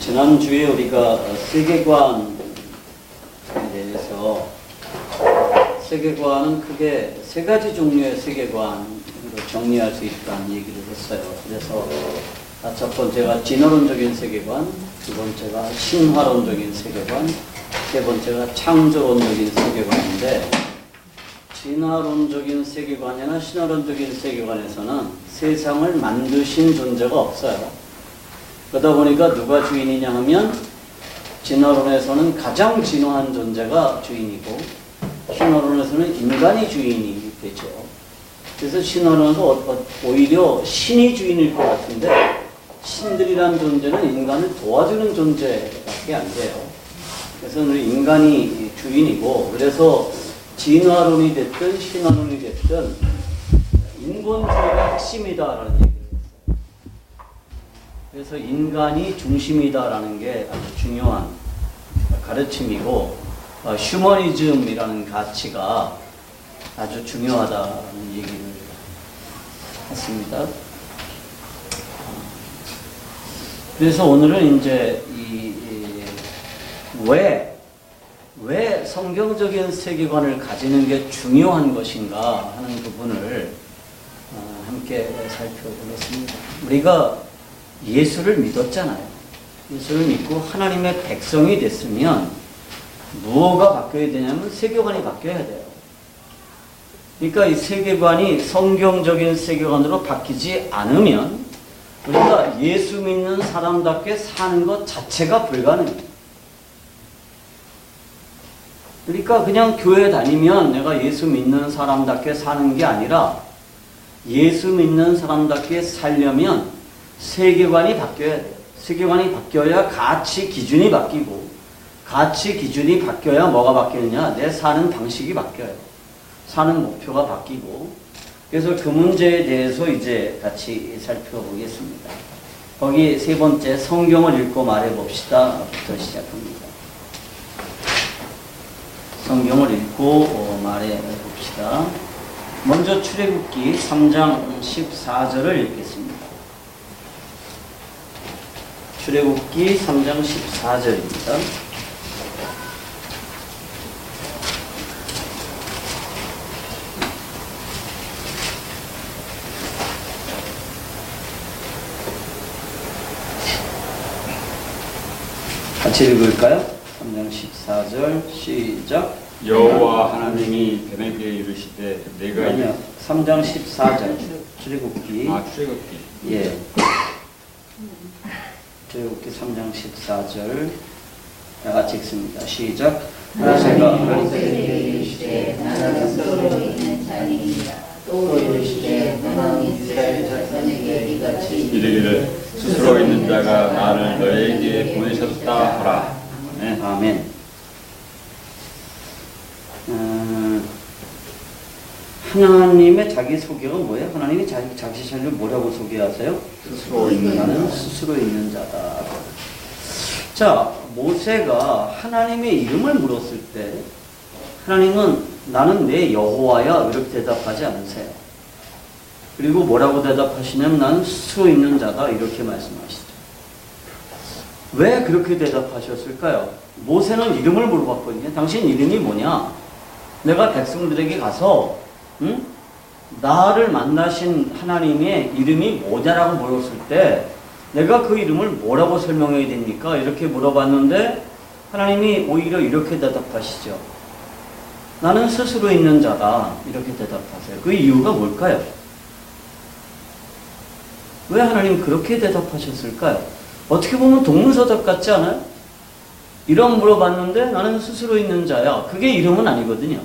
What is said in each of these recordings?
지난주에 우리가 세계관에 대해서 세계관은 크게 세 가지 종류의 세계관으로 정리할 수 있다는 얘기를 했어요. 그래서 첫 번째가 진화론적인 세계관, 두 번째가 신화론적인 세계관, 세 번째가 창조론적인 세계관인데, 진화론적인 세계관이나 신화론적인 세계관에서는 세상을 만드신 존재가 없어요. 그러다 보니까 누가 주인이냐 하면 진화론에서는 가장 진화한 존재가 주인이고 신화론에서는 인간이 주인이 되죠. 그래서 신화론은 오히려 신이 주인일 것 같은데 신들이란 존재는 인간을 도와주는 존재밖에 안 돼요. 그래서 인간이 주인이고, 그래서 진화론이 됐든 신화론이 됐든 인본주의가 핵심이다라는 얘기를 했어요. 그래서 인간이 중심이다라는 게 아주 중요한 가르침이고, 휴머니즘이라는 가치가 아주 중요하다는 얘기를 했습니다. 그래서 오늘은 이제 왜 성경적인 세계관을 가지는 게 중요한 것인가 하는 부분을 함께 살펴보겠습니다. 우리가 예수를 믿었잖아요. 예수를 믿고 하나님의 백성이 됐으면 무엇가 바뀌어야 되냐면 세계관이 바뀌어야 돼요. 그러니까 이 세계관이 성경적인 세계관으로 바뀌지 않으면 우리가 예수 믿는 사람답게 사는 것 자체가 불가능해요. 그러니까 그냥 교회 다니면 내가 예수 믿는 사람답게 사는 게 아니라 예수 믿는 사람답게 살려면 세계관이 바뀌어야 돼요. 세계관이 바뀌어야 가치 기준이 바뀌고, 가치 기준이 바뀌어야 뭐가 바뀌느냐? 내 사는 방식이 바뀌어요. 사는 목표가 바뀌고. 그래서 그 문제에 대해서 이제 같이 살펴보겠습니다. 거기 세 번째, 성경을 읽고 말해봅시다 부터 시작합니다. 성경을 읽고 말해봅시다. 먼저 출애굽기 3장 14절을 읽겠습니다. 출애굽기 3장 14절입니다. 같이 읽을까요? 3장 14절 시작. 여호와 하나님이 뱀에게 이르시되 내가 아니요, 3장 14절 출애굽기. 출애굽기. 예. 출애굽기 3장 14절 같이 읽습니다. 시작. 모세가 하나님께 이르시되 나는 스스로 있는 자니이다. 또 이르시되 너는 이스라엘 자손에게 이같이 이르기를 스스로 있는 자가 나를 너에게 보내셨다 하라. 네. 아멘. 하나님의 자기 소개가 뭐예요? 하나님이 자기 자신을 뭐라고 소개하세요? 스스로 있는 나는 스스로 있는 자다. 자, 모세가 하나님의 이름을 물었을 때 하나님은 나는 내 여호와야 이렇게 대답하지 않으세요. 그리고 뭐라고 대답하시냐면 나는 스스로 있는 자다 이렇게 말씀하시죠. 왜 그렇게 대답하셨을까요? 모세는 이름을 물어봤거든요. 당신 이름이 뭐냐? 내가 백성들에게 가서 나를 만나신 하나님의 이름이 뭐냐라고 물었을 때 내가 그 이름을 뭐라고 설명해야 됩니까? 이렇게 물어봤는데 하나님이 오히려 이렇게 대답하시죠. 나는 스스로 있는 자다 이렇게 대답하세요. 그 이유가 뭘까요? 왜 하나님 그렇게 대답하셨을까요? 어떻게 보면 동문서답 같지 않아요? 이런 물어봤는데 나는 스스로 있는 자야. 그게 이름은 아니거든요.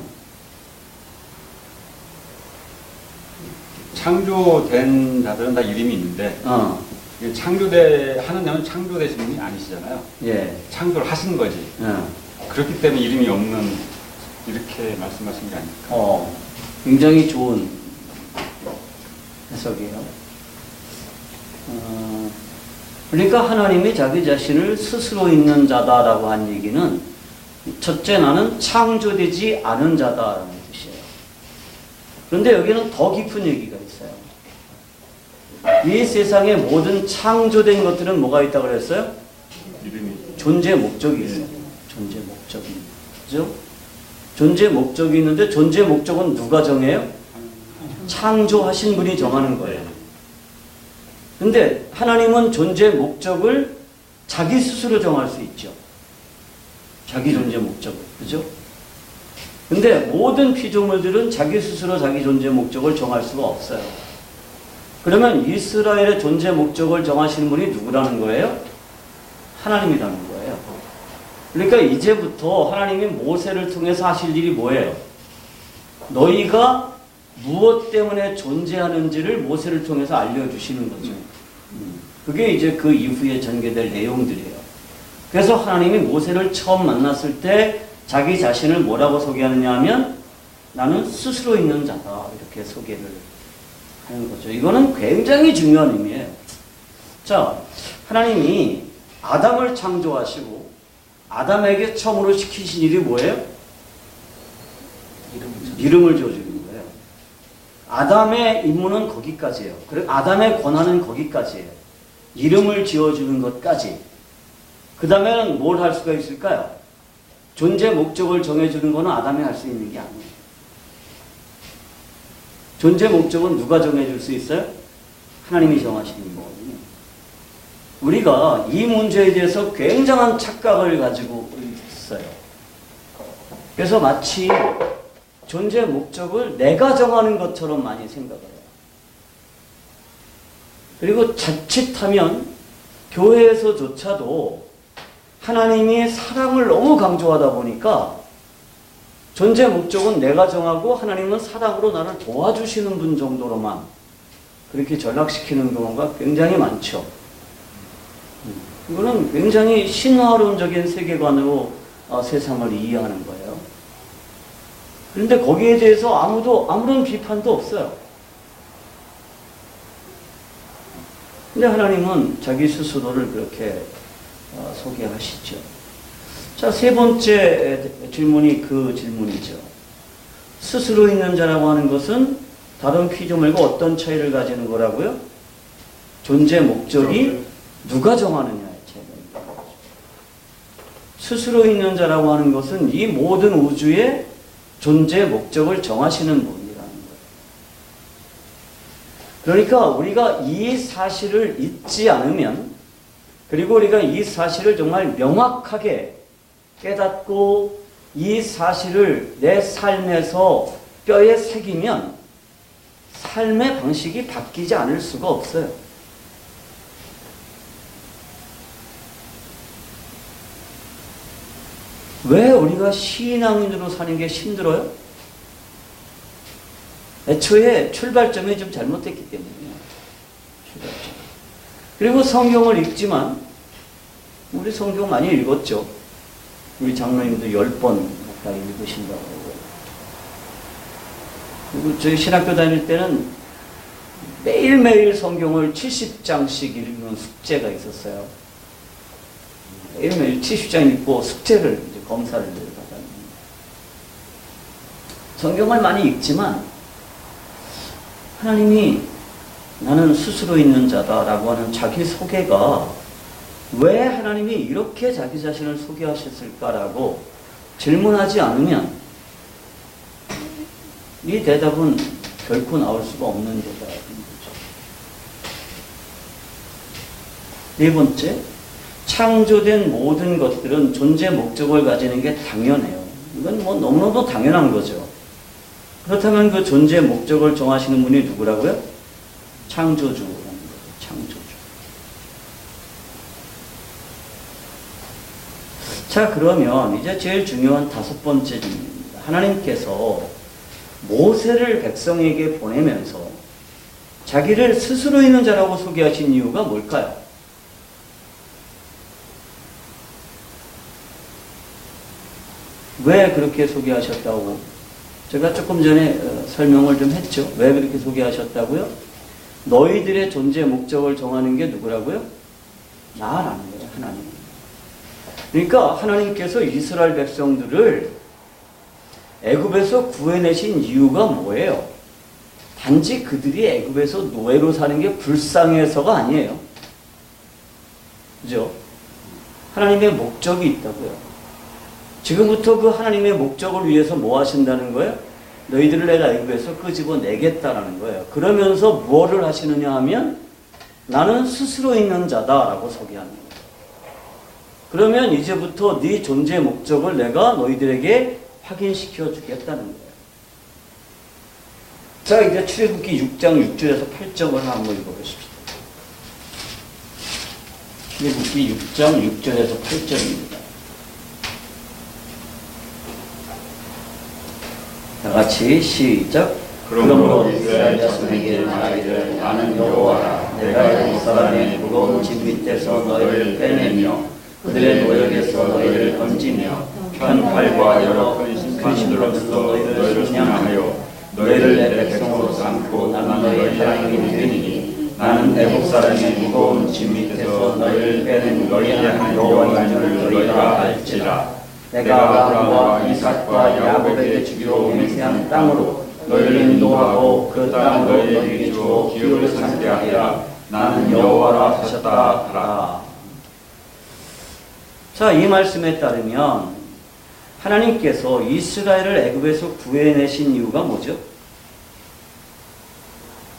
창조된 자들은 다 이름이 있는데 하는 자는 창조되신 분이 아니시잖아요. 예. 창조를 하신 거지. 그렇기 때문에 이름이 없는, 이렇게 말씀하신 게 아닐까. 굉장히 좋은 해석이에요. 그러니까 하나님이 자기 자신을 스스로 있는 자다라고 한 얘기는 첫째, 나는 창조되지 않은 자다라는 뜻이에요. 그런데 여기는 더 깊은 얘기가 있어요. 이 세상의 모든 창조된 것들은 뭐가 있다고 그랬어요? 이름이 존재 목적이 있어요. 존재 목적이. 그죠? 존재 목적이 있는데 존재 목적은 누가 정해요? 창조하신 분이 정하는 거예요. 근데 하나님은 존재 목적을 자기 스스로 정할 수 있죠. 자기 존재 목적을. 그죠? 근데 모든 피조물들은 자기 스스로 자기 존재 목적을 정할 수가 없어요. 그러면 이스라엘의 존재 목적을 정하시는 분이 누구라는 거예요? 하나님이라는 거예요. 그러니까 이제부터 하나님이 모세를 통해서 하실 일이 뭐예요? 너희가 무엇 때문에 존재하는지를 모세를 통해서 알려주시는 거죠. 그게 이제 그 이후에 전개될 내용들이에요. 그래서 하나님이 모세를 처음 만났을 때 자기 자신을 뭐라고 소개하느냐 하면 나는 스스로 있는 자다 이렇게 소개를 하는 거죠. 이거는 굉장히 중요한 의미예요. 자, 하나님이 아담을 창조하시고 아담에게 처음으로 시키신 일이 뭐예요? 이름을 지어주는 거예요. 아담의 임무는 거기까지예요. 그리고 아담의 권한은 거기까지예요. 이름을 지어주는 것까지. 그 다음에는 뭘 할 수가 있을까요? 존재 목적을 정해주는 것은 아담이 할 수 있는 게 아니에요. 존재 목적은 누가 정해줄 수 있어요? 하나님이 정하시는 거거든요. 우리가 이 문제에 대해서 굉장한 착각을 가지고 있어요. 그래서 마치 존재 목적을 내가 정하는 것처럼 많이 생각을 해요. 그리고 자칫하면 교회에서조차도 하나님이 사랑을 너무 강조하다 보니까 존재 목적은 내가 정하고 하나님은 사랑으로 나를 도와주시는 분 정도로만 그렇게 전락시키는 경우가 굉장히 많죠. 이거는 굉장히 신화론적인 세계관으로 세상을 이해하는 거예요. 그런데 거기에 대해서 아무런 비판도 없어요. 근데 하나님은 자기 스스로를 그렇게 소개하시죠. 자, 세 번째 질문이 그 질문이죠. 스스로 있는 자라고 하는 것은 다른 피조물과 어떤 차이를 가지는 거라고요? 존재 목적이 누가 정하느냐의 차이입니다. 스스로 있는 자라고 하는 것은 이 모든 우주의 존재 목적을 정하시는 분이라는 거예요. 그러니까 우리가 이 사실을 잊지 않으면, 그리고 우리가 이 사실을 정말 명확하게 깨닫고 이 사실을 내 삶에서 뼈에 새기면 삶의 방식이 바뀌지 않을 수가 없어요. 왜 우리가 신앙인으로 사는 게 힘들어요? 애초에 출발점이 좀 잘못됐기 때문이에요. 출발점. 그리고 성경을 읽지만 우리 성경 많이 읽었죠. 우리 장로님도 10번 가까이 읽으신다고 하고. 그리고 저희 신학교 다닐 때는 매일매일 성경을 70장씩 읽는 숙제가 있었어요. 매일매일 70장 읽고 숙제를 이제 검사를 받았는데. 성경을 많이 읽지만 하나님이 나는 스스로 있는 자다라고 하는 자기 소개가 왜 하나님이 이렇게 자기 자신을 소개하셨을까라고 질문하지 않으면 이 대답은 결코 나올 수가 없는 대답인 거죠. 네 번째, 창조된 모든 것들은 존재 목적을 가지는 게 당연해요. 이건 뭐 너무나도 당연한 거죠. 그렇다면 그 존재 목적을 정하시는 분이 누구라고요? 창조주라는 거죠. 창조주. 자, 그러면 이제 제일 중요한 5번째 질문입니다. 하나님께서 모세를 백성에게 보내면서 자기를 스스로 있는 자라고 소개하신 이유가 뭘까요? 왜 그렇게 소개하셨다고? 제가 조금 전에 설명을 좀 했죠. 왜 그렇게 소개하셨다고요? 너희들의 존재 목적을 정하는 게 누구라고요? 나라는 거예요. 하나님. 그러니까 하나님께서 이스라엘 백성들을 애굽에서 구해내신 이유가 뭐예요? 단지 그들이 애굽에서 노예로 사는 게 불쌍해서가 아니에요. 그죠? 하나님의 목적이 있다고요. 지금부터 그 하나님의 목적을 위해서 뭐 하신다는 거예요? 너희들을 내가 애굽에서 끄집어내겠다라는 거예요. 그러면서 뭐를 하시느냐 하면 나는 스스로 있는 자다라고 소개하는 거예요. 그러면 이제부터 네 존재 목적을 내가 너희들에게 확인시켜 주겠다는 거예요. 자, 이제 출애굽기 6장 6절에서 8절을 한번 읽어보십시오. 출애굽기 6장 6절에서 8절입니다. 다 같이 시작. 그러므로 이스라엘 자손에게 말하기를 나는 여호와라. 내가 애굽 사람의 무거운 짐 밑에서 너희를 빼내며 그들의 노역에서 너희를 건지며 편팔과 여러 큰 심판들로서 너희를 순양하여 너희를 내 백성으로 삼고 나는 너희 하나님이 되니니 나는 애굽 사람의 무거운 짐 밑에서 너희를 빼낸 너희의 하나님 여호와인 줄 너희가 알지라. 내가 아브라함과 이삭과 야곱에게 주기로 맹세한 땅으로 너희를 인도하고 그 땅으로 너희에게 주어 기업을 삼게 하리라. 나는 여호와라 하셨다 하라. 자, 이 말씀에 따르면 하나님께서 이스라엘을 애굽에서 구해내신 이유가 뭐죠?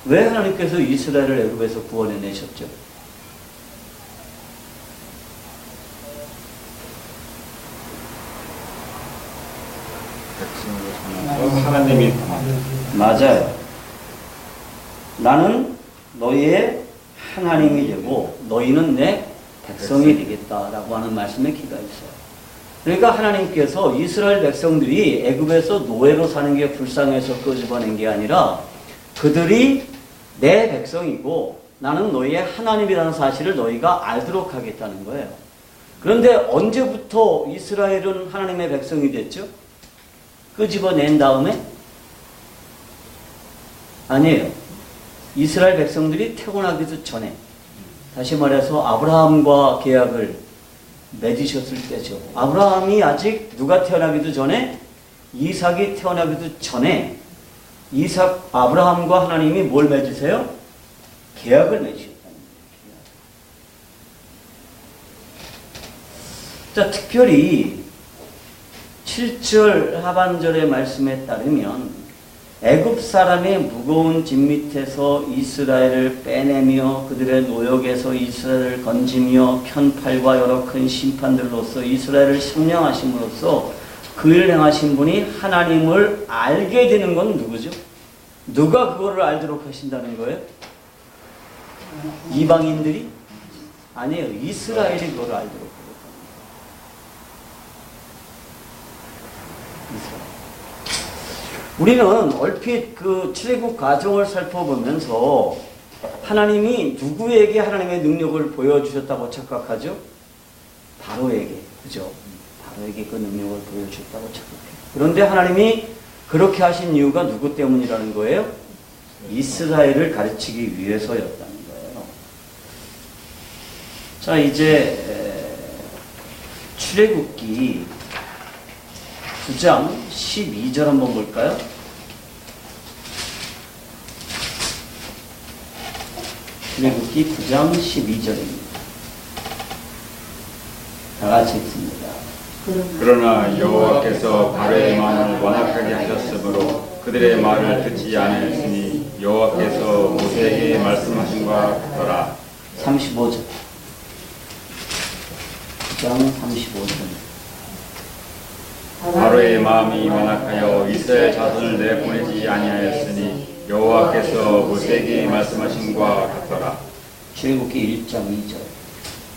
왜 하나님께서 이스라엘을 애굽에서 구원해내셨죠? 하나님이 맞아요. 나는 너희의 하나님이 되고 너희는 내 백성이 되겠다라고 하는 말씀에 기가 있어요. 그러니까 하나님께서 이스라엘 백성들이 애굽에서 노예로 사는 게 불쌍해서 끄집어낸 게 아니라 그들이 내 백성이고 나는 너희의 하나님이라는 사실을 너희가 알도록 하겠다는 거예요. 그런데 언제부터 이스라엘은 하나님의 백성이 됐죠? 끄집어낸 다음에? 아니에요. 이스라엘 백성들이 태어나기도 전에, 다시 말해서 아브라함과 계약을 맺으셨을 때죠. 아브라함이 아직 누가 태어나기도 전에, 이삭이 태어나기도 전에 아브라함과 하나님이 뭘 맺으세요? 계약을 맺으셨다는 거예요. 자, 특별히 7절 하반절의 말씀에 따르면 애굽 사람의 무거운 짐 밑에서 이스라엘을 빼내며 그들의 노역에서 이스라엘을 건지며 편팔과 여러 큰 심판들로서 이스라엘을 심령하심으로써 그 일을 행하신 분이 하나님을 알게 되는 건 누구죠? 누가 그거를 알도록 하신다는 거예요? 이방인들이? 아니에요. 이스라엘이 그거를 알도록 하겠다. 우리는 얼핏 그 출애굽 과정을 살펴보면서 하나님이 누구에게 하나님의 능력을 보여주셨다고 착각하죠? 바로에게, 그죠? 바로에게 그 능력을 보여주셨다고 착각해요. 그런데 하나님이 그렇게 하신 이유가 누구 때문이라는 거예요? 이스라엘을 가르치기 위해서였다는 거예요. 자, 이제 출애굽기 9장 12절 한번 볼까요? 출애굽기 9장 12절입니다. 다 같이 읽습니다. 그러나 여호와께서 바로의 마음을 완악하게 하셨으므로 그들의 말을 듣지 않았으니 여호와께서 모세에게 말씀하신 바 같더라. 35절. 9장 35절. 바로의 마음이 완악하여 이스라엘 자손을 내보내지 아니하였으니 여호와께서 모세에게 말씀하신 바 같더라. 출애굽기 1장 2절.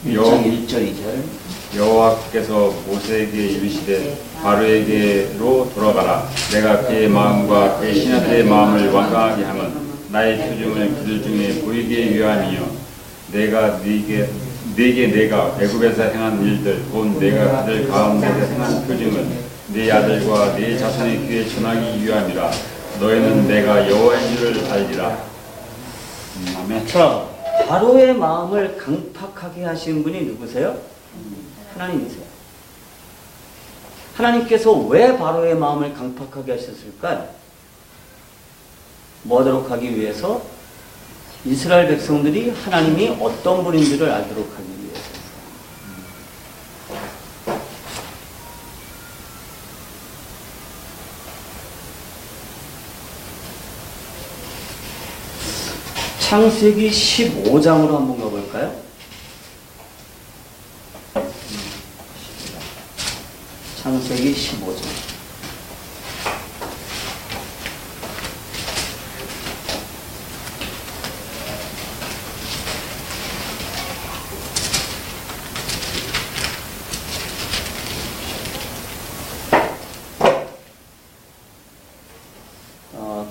1장 1절 2절. 여호와께서 모세에게 이르시되 바로에게로 돌아가라. 내가 그의 마음과 그의 신하들의 마음을 완강하게 하면 나의 표징을 그들 중에 보이게 위함이요 내가 내가 애굽에서 행한 일들 곧 내가 그들 가운데서 행한 표징을 네 아들과 네 자손의 귀에 전하기 위함이라. 너희는 내가 여호와인 줄을 알리라. 아멘. 자, 바로의 마음을 강팍하게 하신 분이 누구세요? 하나님이세요. 하나님께서 왜 바로의 마음을 강팍하게 하셨을까요? 뭐 하도록 하기 위해서? 이스라엘 백성들이 하나님이 어떤 분인지를 알도록 하기 위해서. 창세기 15장으로 한번 가볼까요? 창세기 15장.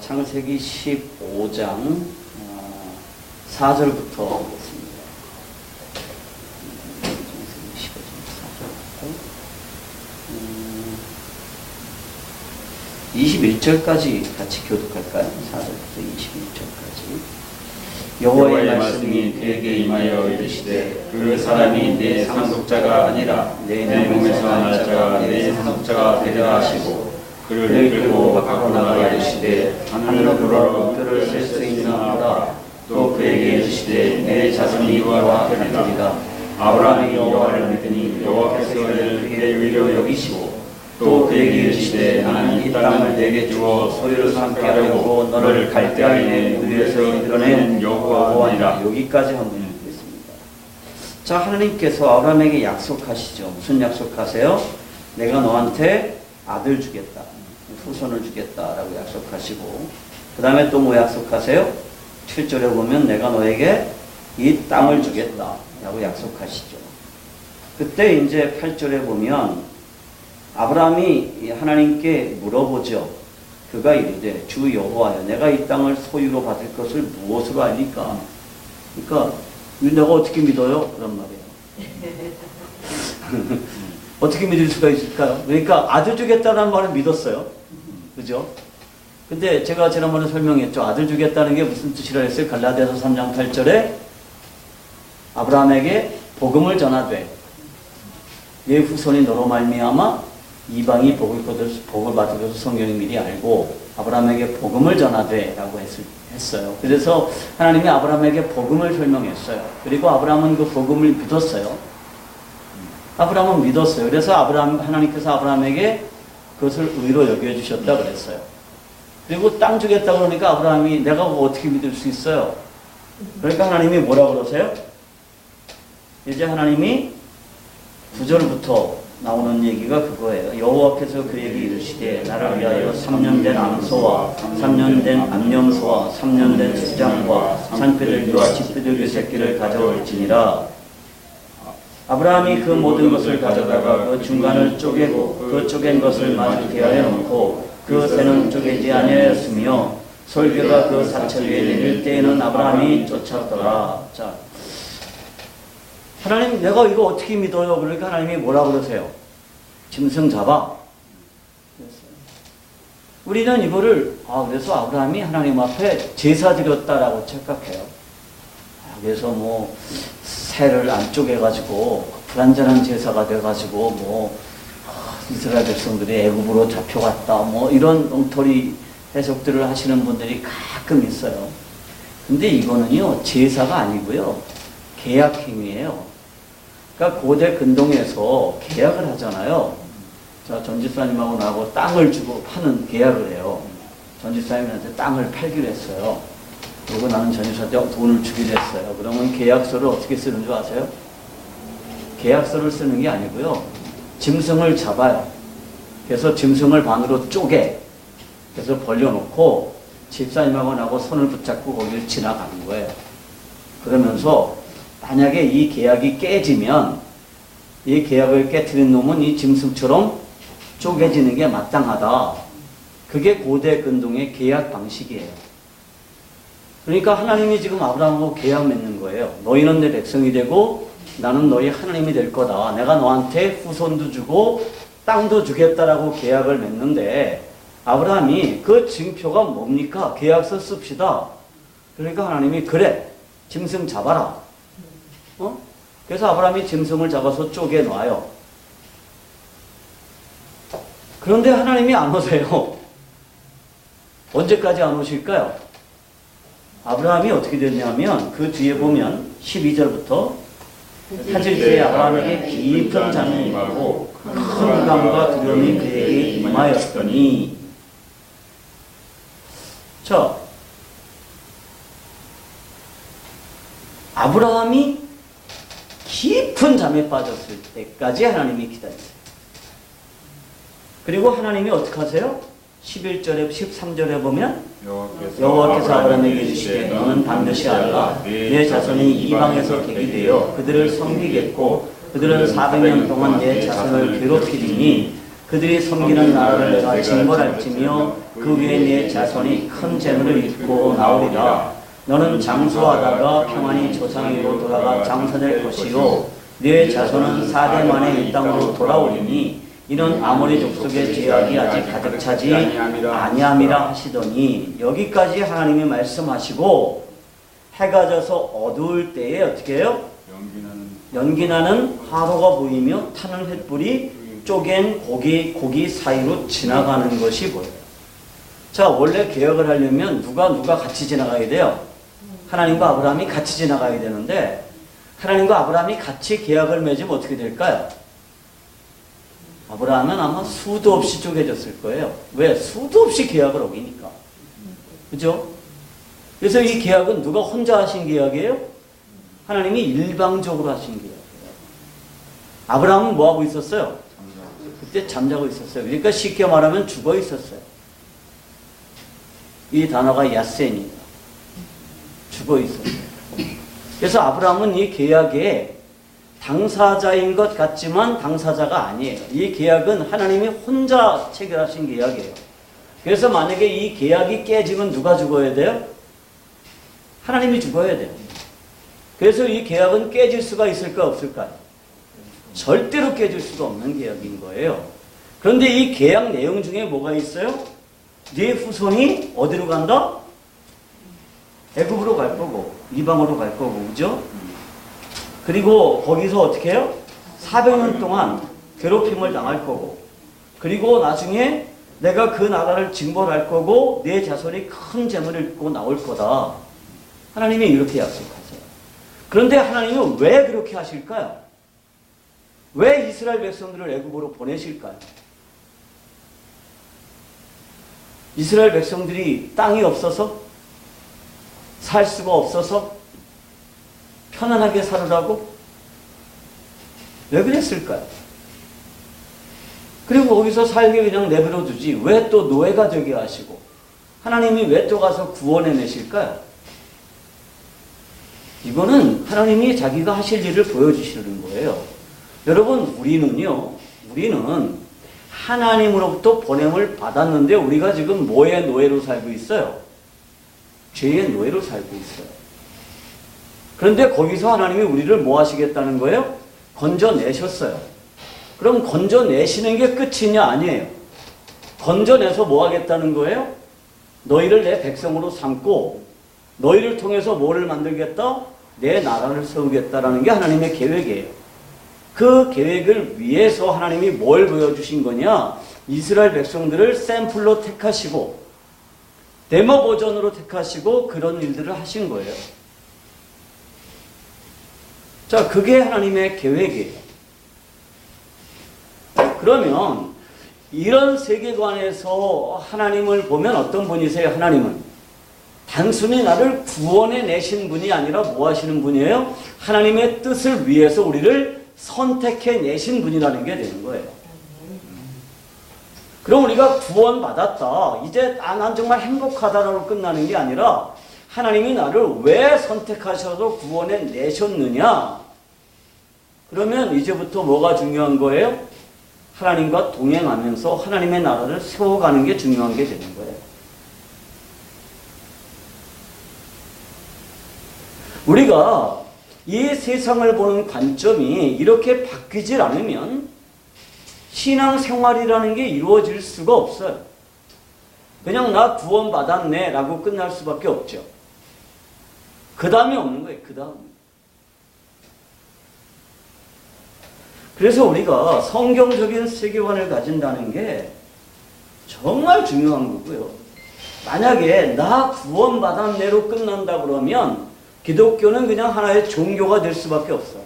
창세기 15장 4절부터 보겠습니다. 창세기 15장 4절부터 21절까지 같이 교독할까요? 4절부터 21절까지. 여호와의 말씀이 그에게 임하여 이르시되 그 사람이 내 상속자가 아니라 내 몸에서 날 자가 내 상속자가 되리라 하시고 그를 이끌고 밖으로 나가 이르시되 하늘로 불어 뼈를 셀 수 있나보다. 또 그에게 이르시되 내 자손이 여호와와 같으리라. 아브라함이 여호와를 믿으니 여호와께서 이를 그의 의로 여기시고 또 그에게 이르시되 나는 이 땅을 내게 주어 소유를 삼게 하려고 너를 갈대아인의 우리에서 이끌어낸 여호와니라. 여기까지 한번 읽겠습니다. 자, 하나님께서 아브라함에게 약속하시죠. 무슨 약속하세요? 내가 너한테 아들 주겠다, 후손을 주겠다라고 약속하시고, 그 다음에 또 뭐 약속하세요? 7절에 보면 내가 너에게 이 땅을 주겠다라고 약속하시죠. 그때 이제 8절에 보면 아브라함이 하나님께 물어보죠. 그가 이르되 주 여호와여, 내가 이 땅을 소유로 받을 것을 무엇으로 알리까? 그러니까 내가 어떻게 믿어요? 그런 말이에요. 어떻게 믿을 수가 있을까요? 그러니까 아들 주겠다는 말을 믿었어요. 그죠? 근데 제가 지난번에 설명했죠. 아들 주겠다는 게 무슨 뜻이라 했어요? 갈라디아서 3장 8절에 아브라함에게 복음을 전하되 내 후손이 너로 말미암아 이방이 복을 받을 것을 성경이 미리 알고 아브라함에게 복음을 전하되 라고 했어요. 그래서 하나님이 아브라함에게 복음을 설명했어요. 그리고 아브라함은 그 복음을 믿었어요. 아브라함은 믿었어요. 그래서 하나님께서 아브라함에게 그것을 의로 여겨주셨다 그랬어요. 그리고 땅 주겠다고 그러니까 아브라함이 내가 그거 어떻게 믿을 수 있어요? 그러니까 하나님이 뭐라 그러세요? 이제 하나님이 9절부터 나오는 얘기가 그거예요. 여호와께서 그에게 이르시되 나를 위하여 3년 된 암소와 3년 된 암염소와 3년 된 수장과 산비둘기와 집비둘기 새끼를 가져올지니라. 아브라함이 그 모든 것을 가져다가 그 중간을 쪼개고 그 쪼갠 것을 마주 대하여 놓고 그 새는 쪼개지 아니하였으며 솔개가 그 사철 위에 내릴 때에는 아브라함이 쫓았더라. 자, 하나님 내가 이거 어떻게 믿어요? 그러니까 하나님이 뭐라 그러세요? 짐승 잡아. 우리는 이거를 그래서 아브라함이 하나님 앞에 제사 드렸다라고 착각해요. 그래서 뭐 새를 안 쪼개가지고 불완전한 제사가 돼가지고 이스라엘 백성들이 애굽으로 잡혀갔다 이런 엉터리 해석들을 하시는 분들이 가끔 있어요. 근데 이거는요 제사가 아니고요 계약행위예요. 그러니까 고대 근동에서 계약을 하잖아요. 자, 전집사님하고 나하고 땅을 주고 파는 계약을 해요. 전집사님한테 땅을 팔기로 했어요. 그리고 나는 전집사한테 돈을 주기로 했어요. 그러면 계약서를 어떻게 쓰는 줄 아세요? 계약서를 쓰는 게 아니고요. 짐승을 잡아요. 그래서 짐승을 반으로 쪼개. 그래서 벌려놓고 집사님하고 나하고 손을 붙잡고 거기를 지나가는 거예요. 그러면서 만약에 이 계약이 깨지면 이 계약을 깨트린 놈은 이 짐승처럼 쪼개지는 게 마땅하다. 그게 고대 근동의 계약 방식이에요. 그러니까 하나님이 지금 아브라함하고 계약 맺는 거예요. 너희는 내 백성이 되고 나는 너희 하나님이 될 거다. 내가 너한테 후손도 주고 땅도 주겠다라고 계약을 맺는데 아브라함이 그 증표가 뭡니까? 계약서 씁시다. 그러니까 하나님이 그래 짐승 잡아라. 그래서 아브라함이 짐승을 잡아서 쪼개놔요. 그런데 하나님이 안 오세요. 언제까지 안 오실까요? 아브라함이 어떻게 됐냐면 그 뒤에 보면 12절부터 하질때 아브라함에게 깊은 잠이 임하고 큰 감과 두려움이 그에게 임하였더니. 자, 아브라함이 깊은 잠에 빠졌을 때까지 하나님이 기다리세요. 그리고 하나님이 어떻게 하세요? 11절에 13절에 보면 여호와께서 아브라함에게 이르시되 너는 반드시 알라 내 자손이 이방에서 객이 되어 그들을 섬기겠고 그들은 400년 동안 내 자손을 괴롭히리니 그들이 섬기는 나라를 내가 징벌할지며 그 위에 내 자손이 큰 재물을 입고 나오리라. 너는 장수하다가 평안히 조상위로 돌아가 장사될 것이요 네 자손은 4대 만에 이 땅으로 돌아오리니 이는 아모리 족속의 죄악이 아직 가득 차지 아니함이라 하시더니, 여기까지 하나님이 말씀하시고 해가 져서 어두울 때에 어떻게 해요? 연기나는 화로가 보이며 타는 횃불이 쪼갠 고기 사이로 지나가는 것이 보여요. 자, 원래 개혁을 하려면 누가 같이 지나가야 돼요? 하나님과 아브라함이 같이 지나가야 되는데, 하나님과 아브라함이 같이 계약을 맺으면 어떻게 될까요? 아브라함은 아마 수도 없이 쪼개졌을 거예요. 왜? 수도 없이 계약을 어기니까. 그죠? 그래서 이 계약은 누가 혼자 하신 계약이에요? 하나님이 일방적으로 하신 계약이에요. 아브라함은 뭐 하고 있었어요? 그때 잠자고 있었어요. 그러니까 쉽게 말하면 죽어 있었어요. 이 단어가 야센이다. 죽어 있었어요. 그래서 아브라함은 이 계약에 당사자인 것 같지만 당사자가 아니에요. 이 계약은 하나님이 혼자 체결하신 계약이에요. 그래서 만약에 이 계약이 깨지면 누가 죽어야 돼요? 하나님이 죽어야 돼요. 그래서 이 계약은 깨질 수가 있을까 없을까요? 절대로 깨질 수가 없는 계약인 거예요. 그런데 이 계약 내용 중에 뭐가 있어요? 네 후손이 어디로 간다? 애굽으로 갈 거고 이방으로 갈 거고, 그죠? 그리고 거기서 어떻게 해요? 400년 동안 괴롭힘을 당할 거고, 그리고 나중에 내가 그 나라를 징벌할 거고 내 자손이 큰 재물을 입고 나올 거다. 하나님이 이렇게 약속하세요. 그런데 하나님은 왜 그렇게 하실까요? 왜 이스라엘 백성들을 애굽으로 보내실까요? 이스라엘 백성들이 땅이 없어서? 살 수가 없어서? 편안하게 살으라고? 왜 그랬을까요? 그리고 거기서 살게 그냥 내버려 두지 왜 또 노예가 되게 하시고 하나님이 왜 또 가서 구원해 내실까요? 이거는 하나님이 자기가 하실 일을 보여주시는 거예요. 여러분, 우리는 하나님으로부터 보냄을 받았는데 우리가 지금 뭐의 노예로 살고 있어요? 죄의 노예로 살고 있어요. 그런데 거기서 하나님이 우리를 뭐 하시겠다는 거예요? 건져내셨어요. 그럼 건져내시는 게 끝이냐? 아니에요. 건져내서 뭐 하겠다는 거예요? 너희를 내 백성으로 삼고 너희를 통해서 뭐를 만들겠다? 내 나라를 세우겠다라는 게 하나님의 계획이에요. 그 계획을 위해서 하나님이 뭘 보여주신 거냐? 이스라엘 백성들을 샘플로 택하시고 데모 버전으로 택하시고 그런 일들을 하신 거예요. 자, 그게 하나님의 계획이에요. 그러면 이런 세계관에서 하나님을 보면 어떤 분이세요? 하나님은 단순히 나를 구원해 내신 분이 아니라 뭐 하시는 분이에요? 하나님의 뜻을 위해서 우리를 선택해 내신 분이라는 게 되는 거예요. 그럼 우리가 구원받았다, 이제 난 정말 행복하다라고 끝나는 게 아니라 하나님이 나를 왜 선택하셔서 구원해 내셨느냐? 그러면 이제부터 뭐가 중요한 거예요? 하나님과 동행하면서 하나님의 나라를 세워가는 게 중요한 게 되는 거예요. 우리가 이 세상을 보는 관점이 이렇게 바뀌질 않으면 신앙생활이라는 게 이루어질 수가 없어요. 그냥 나 구원받았네 라고 끝날 수밖에 없죠. 그 다음이 없는 거예요. 그 다음. 그래서 우리가 성경적인 세계관을 가진다는 게 정말 중요한 거고요. 만약에 나 구원받았네로 끝난다 그러면 기독교는 그냥 하나의 종교가 될 수밖에 없어요.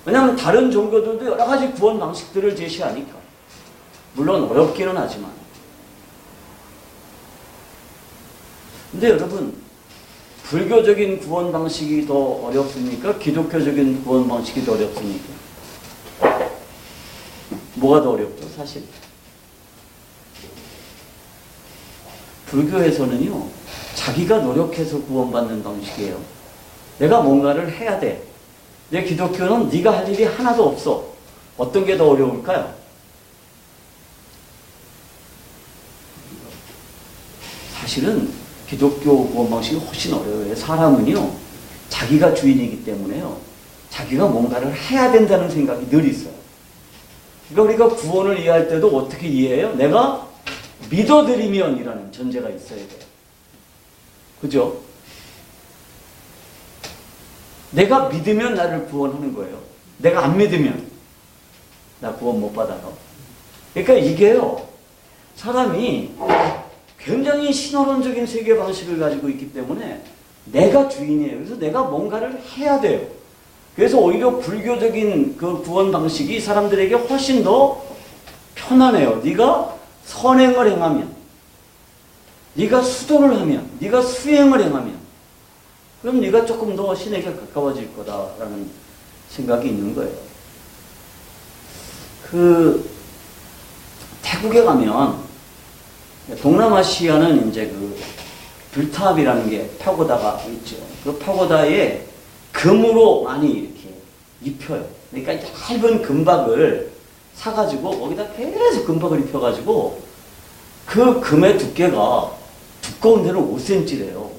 왜냐하면 다른 종교들도 여러 가지 구원 방식들을 제시하니까. 물론 어렵기는 하지만. 근데 여러분, 불교적인 구원 방식이 더 어렵습니까? 기독교적인 구원 방식이 더 어렵습니까? 뭐가 더 어렵죠, 사실? 불교에서는요, 자기가 노력해서 구원받는 방식이에요. 내가 뭔가를 해야 돼. 내 기독교는 네가 할 일이 하나도 없어. 어떤 게 더 어려울까요? 사실은 기독교 구원 방식이 훨씬 어려워요. 사람은요, 자기가 주인이기 때문에요, 자기가 뭔가를 해야 된다는 생각이 늘 있어요. 그러니까 우리가 구원을 이해할 때도 어떻게 이해해요? 내가 믿어드리면이라는 전제가 있어야 돼요. 그죠? 내가 믿으면 나를 구원하는 거예요. 내가 안 믿으면 나 구원 못 받아요. 그러니까 이게요, 사람이 굉장히 신화론적인 세계 방식을 가지고 있기 때문에 내가 주인이에요. 그래서 내가 뭔가를 해야 돼요. 그래서 오히려 불교적인 그 구원 방식이 사람들에게 훨씬 더 편안해요. 네가 선행을 행하면, 네가 수도를 하면, 네가 수행을 행하면, 그럼 네가 조금 더 신에게 가까워질 거다라는 생각이 있는 거예요. 태국에 가면 동남아시아는 이제 불탑이라는 게 파고다가 있죠. 그 파고다에 금으로 많이 이렇게 입혀요. 그러니까 얇은 금박을 사가지고 거기다 계속 금박을 입혀가지고 그 금의 두께가 두꺼운 데는 5cm래요.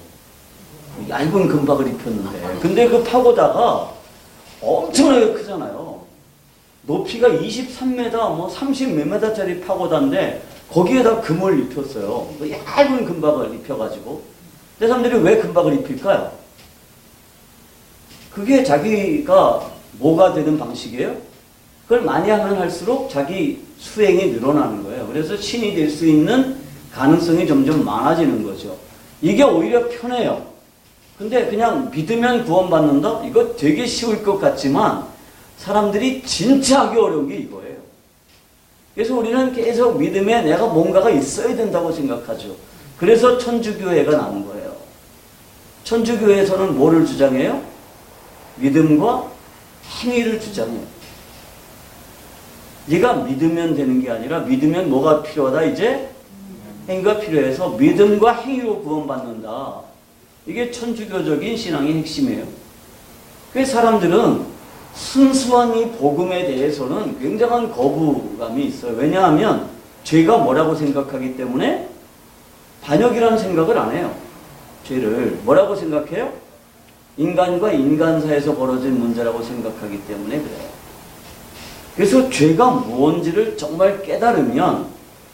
얇은 금박을 입혔는데. 근데 그 파고다가 엄청나게 크잖아요. 높이가 23m, 30 몇 m짜리 파고다인데 거기에다 금을 입혔어요. 얇은 금박을 입혀가지고. 근데 사람들이 왜 금박을 입힐까요? 그게 자기가 뭐가 되는 방식이에요? 그걸 많이 하면 할수록 자기 수행이 늘어나는 거예요. 그래서 신이 될 수 있는 가능성이 점점 많아지는 거죠. 이게 오히려 편해요. 근데 그냥 믿으면 구원받는다? 이거 되게 쉬울 것 같지만 사람들이 진짜 하기 어려운 게 이거예요. 그래서 우리는 계속 믿음에 내가 뭔가가 있어야 된다고 생각하죠. 그래서 천주교회가 나온 거예요. 천주교회에서는 뭐를 주장해요? 믿음과 행위를 주장해요. 네가 믿으면 되는 게 아니라 믿으면 뭐가 필요하다? 이제 행위가 필요해서 믿음과 행위로 구원받는다. 이게 천주교적인 신앙의 핵심이에요. 그래서 사람들은 순수한 이 복음에 대해서는 굉장한 거부감이 있어요. 왜냐하면 죄가 뭐라고 생각하기 때문에 반역이라는 생각을 안 해요. 죄를 뭐라고 생각해요? 인간과 인간 사이에서 벌어진 문제라고 생각하기 때문에 그래요. 그래서 죄가 무언지를 정말 깨달으면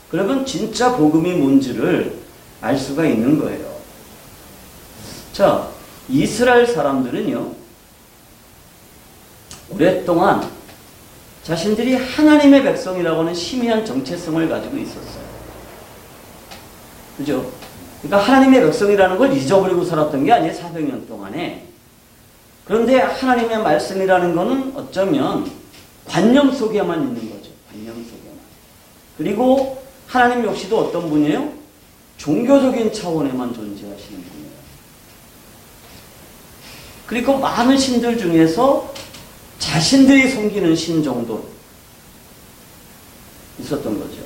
그러면 진짜 복음이 뭔지를 알 수가 있는 거예요. 자, 이스라엘 사람들은요, 오랫동안 자신들이 하나님의 백성이라고 하는 희미한 정체성을 가지고 있었어요. 그죠? 그러니까 하나님의 백성이라는 걸 잊어버리고 살았던 게 아니에요, 400년 동안에. 그런데 하나님의 말씀이라는 거는 어쩌면 관념 속에만 있는 거죠. 관념 속에만. 그리고 하나님 역시도 어떤 분이에요? 종교적인 차원에만 존재하시는 분이에요. 그리고 많은 신들 중에서 자신들이 섬기는 신 정도 있었던 거죠.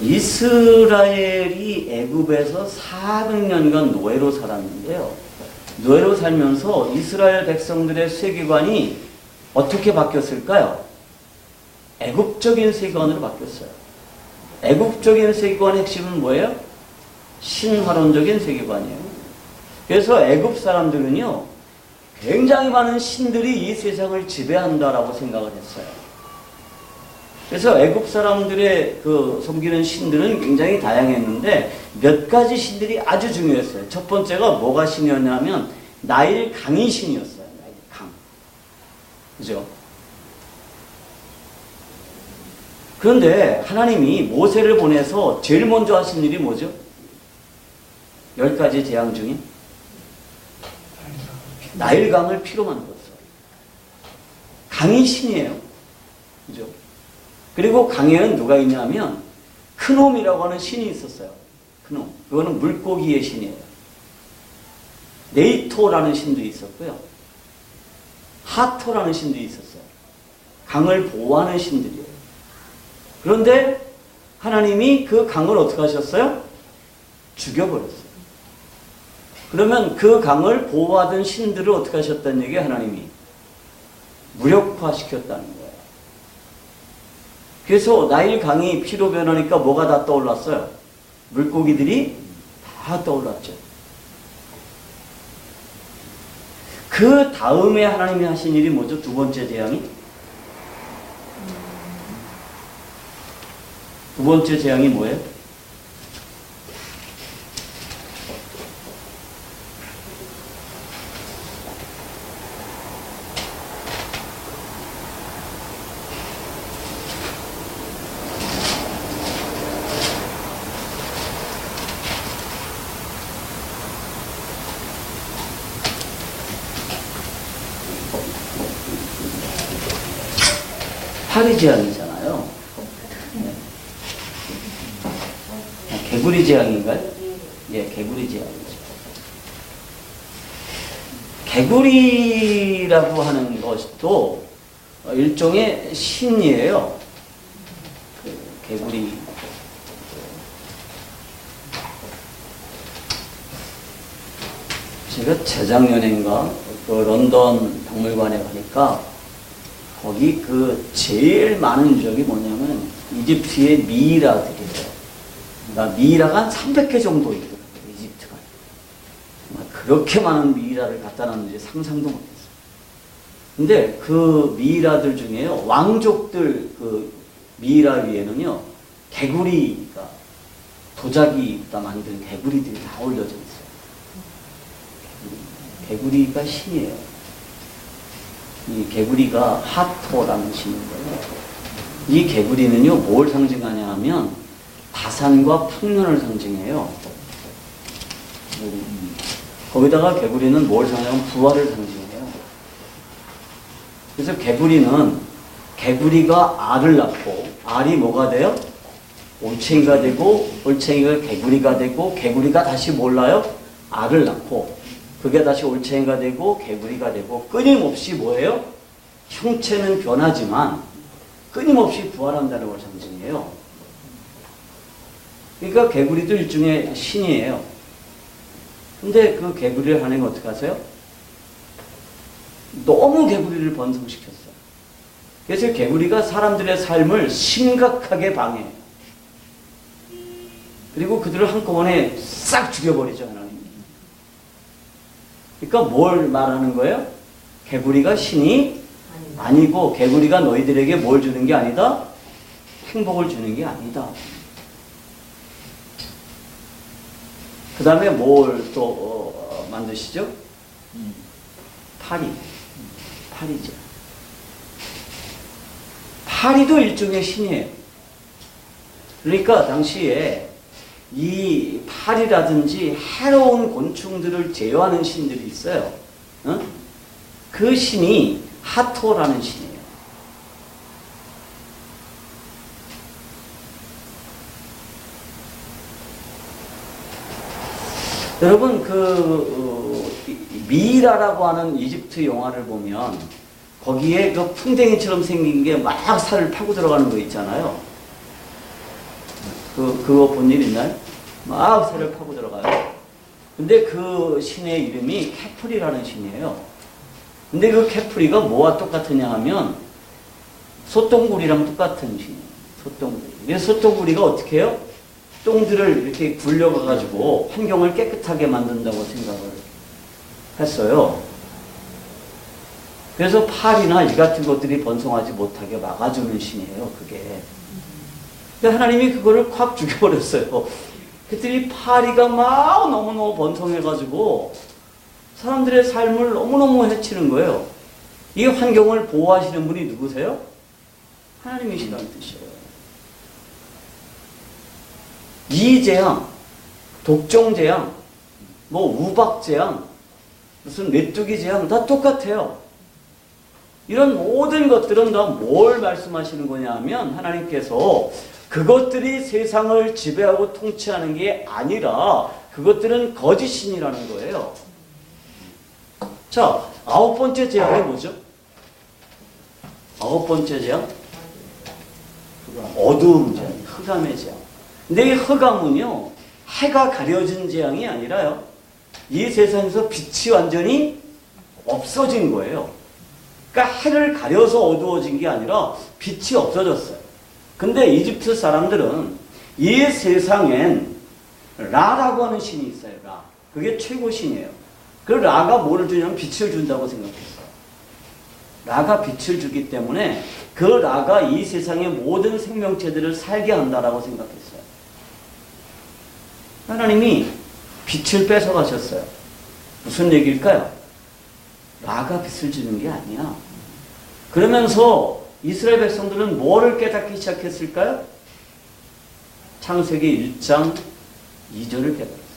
이스라엘이 애굽에서 400년간 노예로 살았는데요. 노예로 살면서 이스라엘 백성들의 세계관이 어떻게 바뀌었을까요? 애굽적인 세계관으로 바뀌었어요. 애굽적인 세계관의 핵심은 뭐예요? 신화론적인 세계관이에요. 그래서 애굽 사람들은요, 굉장히 많은 신들이 이 세상을 지배한다라고 생각을 했어요. 그래서 애굽 사람들의 섬기는 신들은 굉장히 다양했는데 몇 가지 신들이 아주 중요했어요. 첫 번째가 뭐가 신이었냐면 나일 강이 신이었어요. 나일 강. 그죠? 그런데 하나님이 모세를 보내서 제일 먼저 하신 일이 뭐죠? 10가지 재앙 중에 나일강을 피로 만들었어요. 강이 신이에요. 그죠? 그리고 강에는 누가 있냐면 크놈이라고 하는 신이 있었어요. 그거는 물고기의 신이에요. 네이토라는 신도 있었고요. 하토라는 신도 있었어요. 강을 보호하는 신들이에요. 그런데 하나님이 그 강을 어떻게 하셨어요? 죽여버렸어요. 그러면 그 강을 보호하던 신들을 어떻게 하셨다는 얘기예요? 하나님이 무력화시켰다는 거예요. 그래서 나일 강이 피로 변하니까 뭐가 다 떠올랐어요? 물고기들이 다 떠올랐죠. 그 다음에 하나님이 하신 일이 뭐죠? 두 번째 재앙이? 두 번째 재앙이 뭐예요? 파리 재앙이잖아요. 개구리 재앙인가요? 예, 개구리 재앙이죠. 개구리라고 하는 것도 일종의 신이에요. 개구리. 제가 재작년인가 그 런던 박물관에 가니까 거기 그 제일 많은 유적이 뭐냐면 이집트의 미이라들이에요. 그러니까 미이라가 한 300개 정도 있더라고요. 이집트가. 정말 그렇게 많은 미이라를 갖다 놨는지 상상도 못했어요. 근데 그 미이라들 중에요. 왕족들 그 미이라 위에는요. 개구리가 도자기가 만든 개구리들이 다 올려져 있어요. 개구리가 신이에요. 이 개구리가 하토라는 신인 거예요. 이 개구리는요, 뭘 상징하냐 하면 다산과 풍년을 상징해요. 거기다가 개구리는 뭘 상징하면 부활을 상징해요. 그래서 개구리가 알을 낳고, 알이 뭐가 돼요? 올챙이가 되고, 올챙이가 개구리가 되고, 개구리가 다시 뭘 낳아요? 알을 낳고, 그게 다시 올챙이가 되고 개구리가 되고 끊임없이 뭐예요? 형체는 변하지만 끊임없이 부활한다는 걸 상징해요. 그러니까 개구리도 일종의 신이에요. 근데 그 개구리를 하나님 어떻게 하세요? 너무 개구리를 번성시켰어요. 그래서 개구리가 사람들의 삶을 심각하게 방해해요. 그리고 그들을 한꺼번에 싹 죽여버리죠, 하나님. 그러니까 뭘 말하는 거예요? 개구리가 신이 아니고 개구리가 너희들에게 뭘 주는 게 아니다? 행복을 주는 게 아니다. 그 다음에 뭘 또 만드시죠? 파리죠. 파리도 일종의 신이에요. 그러니까 당시에 이 파리라든지 해로운 곤충들을 제어하는 신들이 있어요. 그 신이 하토라는 신이에요. 여러분 미이라라고 하는 이집트 영화를 보면 거기에 그 풍뎅이처럼 생긴 게 막 살을 파고 들어가는 거 있잖아요. 그거 본 일 있나요? 막 살을 파고 들어가요. 근데 그 신의 이름이 케프리라는 신이에요. 근데 그 케프리가 뭐와 똑같으냐 하면 소똥구리랑 똑같은 신이에요. 소똥구리. 그래서 소똥구리가 어떻게 해요? 똥들을 이렇게 굴려가가지고 환경을 깨끗하게 만든다고 생각을 했어요. 그래서 파리나 이 같은 것들이 번성하지 못하게 막아주는 신이에요, 그게. 근데 하나님이 그거를 확 죽여버렸어요. 그랬더니 파리가 막 너무너무 번성해가지고 사람들의 삶을 너무너무 해치는 거예요. 이 환경을 보호하시는 분이 누구세요? 하나님이시라는 뜻이에요. 이재앙, 독종재앙, 우박재앙, 무슨 메뚜기재앙 다 똑같아요. 이런 모든 것들은 다 뭘 말씀하시는 거냐 하면 하나님께서 그것들이 세상을 지배하고 통치하는 게 아니라 그것들은 거짓 신이라는 거예요. 자, 9번째 재앙이 뭐죠? 9번째 재앙? 어두움 재앙, 흑암의 재앙. 근데 이 흑암은요, 해가 가려진 재앙이 아니라요, 이 세상에서 빛이 완전히 없어진 거예요. 그러니까 해를 가려서 어두워진 게 아니라 빛이 없어졌어요. 근데 이집트 사람들은 이 세상엔 라라고 하는 신이 있어요. 라. 그게 최고 신이에요. 그 라가 뭐를 주냐면 빛을 준다고 생각했어요. 라가 빛을 주기 때문에 그 라가 이 세상의 모든 생명체들을 살게 한다라고 생각했어요. 하나님이 빛을 뺏어가셨어요. 무슨 얘기일까요? 라가 빛을 주는 게 아니야. 그러면서 이스라엘 백성들은 뭐를 깨닫기 시작했을까요? 창세기 1장 2절을 깨달았어요.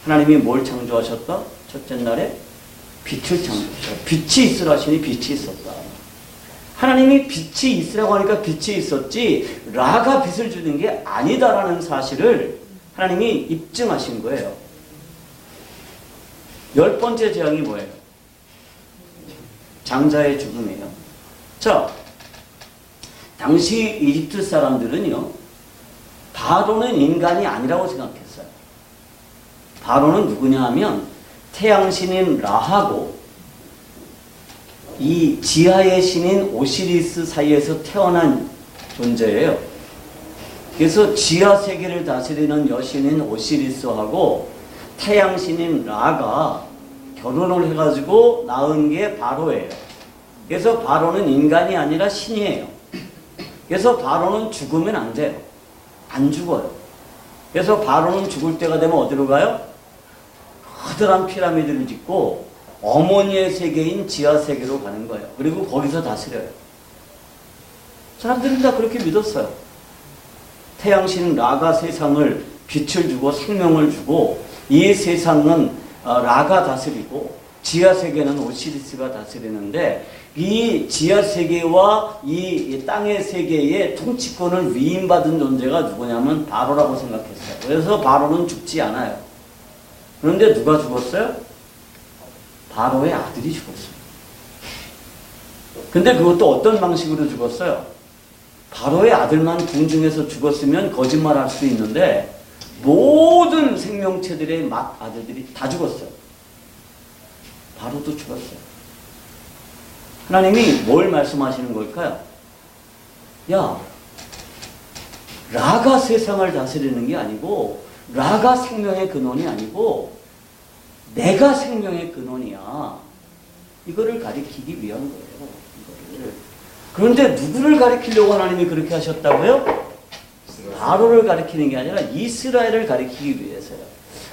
하나님이 뭘 창조하셨다? 첫째 날에 빛을 창조하셨다. 빛이 있으라 하시니 빛이 있었다. 하나님이 빛이 있으라고 하니까 빛이 있었지 라가 빛을 주는 게 아니다라는 사실을 하나님이 입증하신 거예요. 10번째 재앙이 뭐예요? 장자의 죽음이에요. 자, 당시 이집트 사람들은요, 바로는 인간이 아니라고 생각했어요. 바로는 누구냐 하면 태양신인 라하고 이 지하의 신인 오시리스 사이에서 태어난 존재예요. 그래서 지하 세계를 다스리는 여신인 오시리스하고 태양신인 라가 결혼을 해가지고 낳은 게 바로예요. 그래서 바로는 인간이 아니라 신이에요. 그래서 바로는 죽으면 안 돼요. 안 죽어요. 그래서 바로는 죽을 때가 되면 어디로 가요? 커다란 피라미드를 짓고 어머니의 세계인 지하 세계로 가는 거예요. 그리고 거기서 다스려요. 사람들은 다 그렇게 믿었어요. 태양신 라가 세상을 빛을 주고 생명을 주고 이 세상은 라가 다스리고 지하 세계는 오시리스가 다스리는데 이 지하 세계와 이 땅의 세계의 통치권을 위임받은 존재가 누구냐면 바로라고 생각했어요. 그래서 바로는 죽지 않아요. 그런데 누가 죽었어요? 바로의 아들이 죽었어요. 근데 그것도 어떤 방식으로 죽었어요? 바로의 아들만 궁중에서 죽었으면 거짓말할 수 있는데 모든 생명체들의 아들들이 다 죽었어요. 바로도 죽었어요. 하나님이 뭘 말씀하시는 걸까요? 야, 라가 세상을 다스리는 게 아니고 라가 생명의 근원이 아니고 내가 생명의 근원이야. 이거를 가리키기 위한 거예요. 이거를. 그런데 누구를 가리키려고 하나님이 그렇게 하셨다고요? 바로를 가리키는 게 아니라 이스라엘을 가리키기 위해서요.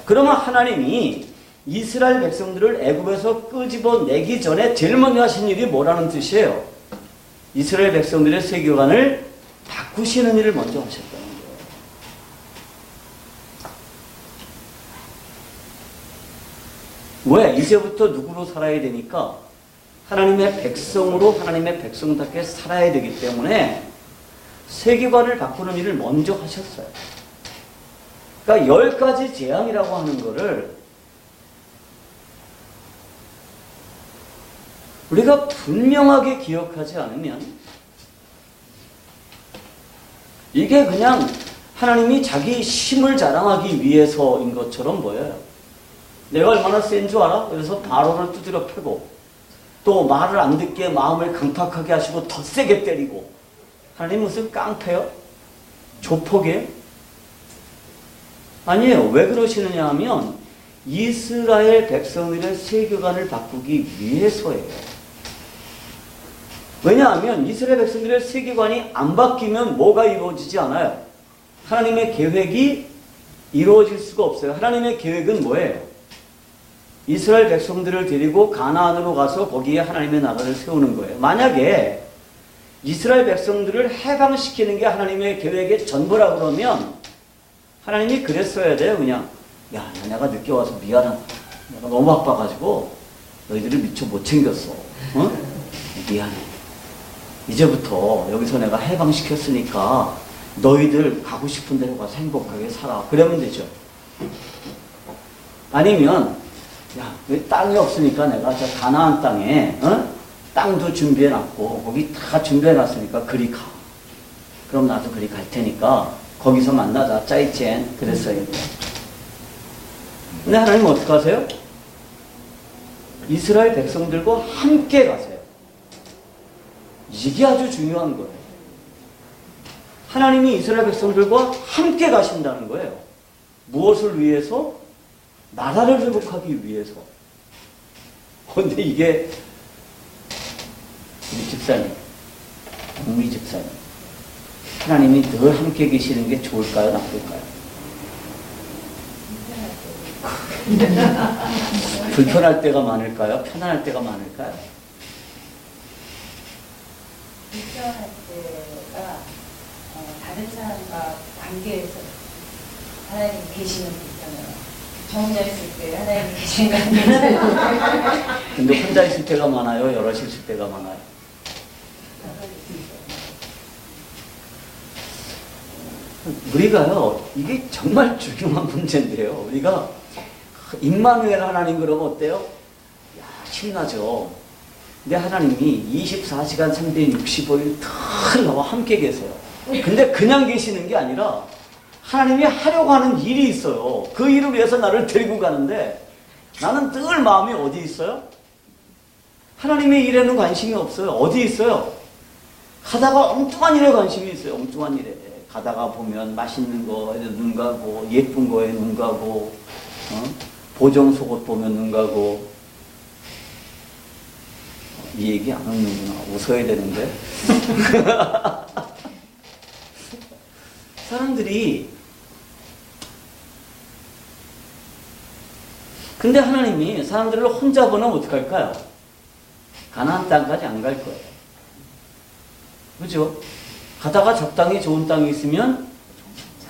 그러면 하나님이 이스라엘 백성들을 애굽에서 끄집어내기 전에 제일 먼저 하신 일이 뭐라는 뜻이에요? 이스라엘 백성들의 세계관을 바꾸시는 일을 먼저 하셨다는 거예요. 왜? 이제부터 누구로 살아야 되니까 하나님의 백성으로 하나님의 백성답게 살아야 되기 때문에 세계관을 바꾸는 일을 먼저 하셨어요. 그러니까 10가지 재앙이라고 하는 거를 우리가 분명하게 기억하지 않으면 이게 그냥 하나님이 자기 힘을 자랑하기 위해서인 것처럼 보여요. 내가 얼마나 센 줄 알아? 그래서 바로를 두드려 패고 또 말을 안 듣게 마음을 강팍하게 하시고 더 세게 때리고 하나님 무슨 깡패요? 조폭이에요? 아니에요. 왜 그러시느냐 하면 이스라엘 백성들의 세계관을 바꾸기 위해서예요. 왜냐하면 이스라엘 백성들의 세계관이 안 바뀌면 뭐가 이루어지지 않아요? 하나님의 계획이 이루어질 수가 없어요. 하나님의 계획은 뭐예요? 이스라엘 백성들을 데리고 가나안으로 가서 거기에 하나님의 나라를 세우는 거예요. 만약에 이스라엘 백성들을 해방시키는 게 하나님의 계획의 전부라 그러면 하나님이 그랬어야 돼요. 그냥 야, 내가 늦게 와서 미안하다. 내가 너무 바빠가지고 너희들을 미처 못 챙겼어. 미안해. 이제부터 여기서 내가 해방시켰으니까 너희들 가고 싶은 데로 가서 행복하게 살아. 그러면 되죠. 아니면 야, 왜 땅이 없으니까 내가 저 가나안 땅에 땅도 준비해놨고 거기 다 준비해놨으니까 그리 가. 그럼 나도 그리 갈 테니까 거기서 만나자. 짜이젠. 그랬어요. 근데 하나님 어떻게 하세요? 이스라엘 백성들과 함께 가세요. 이게 아주 중요한 거예요. 하나님이 이스라엘 백성들과 함께 가신다는 거예요. 무엇을 위해서? 나라를 회복하기 위해서. 근데 이게 우리 집사님, 우리 집사님, 하나님이 늘 함께 계시는 게 좋을까요? 나쁠까요? 불편할 때가 많을까요? 편안할 때가 많을까요? 불편할 때가 다른 사람과 관계에서 하나님 계시는 게 있잖아요. 저 혼자 있을 때 하나님 계신 관계에서 근데 혼자 있을 때가 많아요? 여럿이 있을 때가 많아요? 우리가요, 이게 정말 중요한 문제인데요. 우리가 임마누엘 하나님 그러면 어때요? 야, 신나죠. 근데 하나님이 24시간 365일 늘 나와 함께 계세요. 근데 그냥 계시는 게 아니라 하나님이 하려고 하는 일이 있어요. 그 일을 위해서 나를 데리고 가는데 나는 늘 마음이 어디 있어요? 하나님의 일에는 관심이 없어요. 어디 있어요? 가다가 엉뚱한 일에 관심이 있어요. 엉뚱한 일에. 가다가 보면 맛있는 거에 눈 가고, 예쁜 거에 눈 가고, 보정 속옷 보면 눈 가고. 이 얘기 안 웃는구나. 웃어야 되는데. 사람들이, 근데 하나님이 사람들을 혼자 보내면 어떡할까요? 가나안 땅까지 안 갈 거예요. 그죠? 가다가 적당히 좋은 땅이 있으면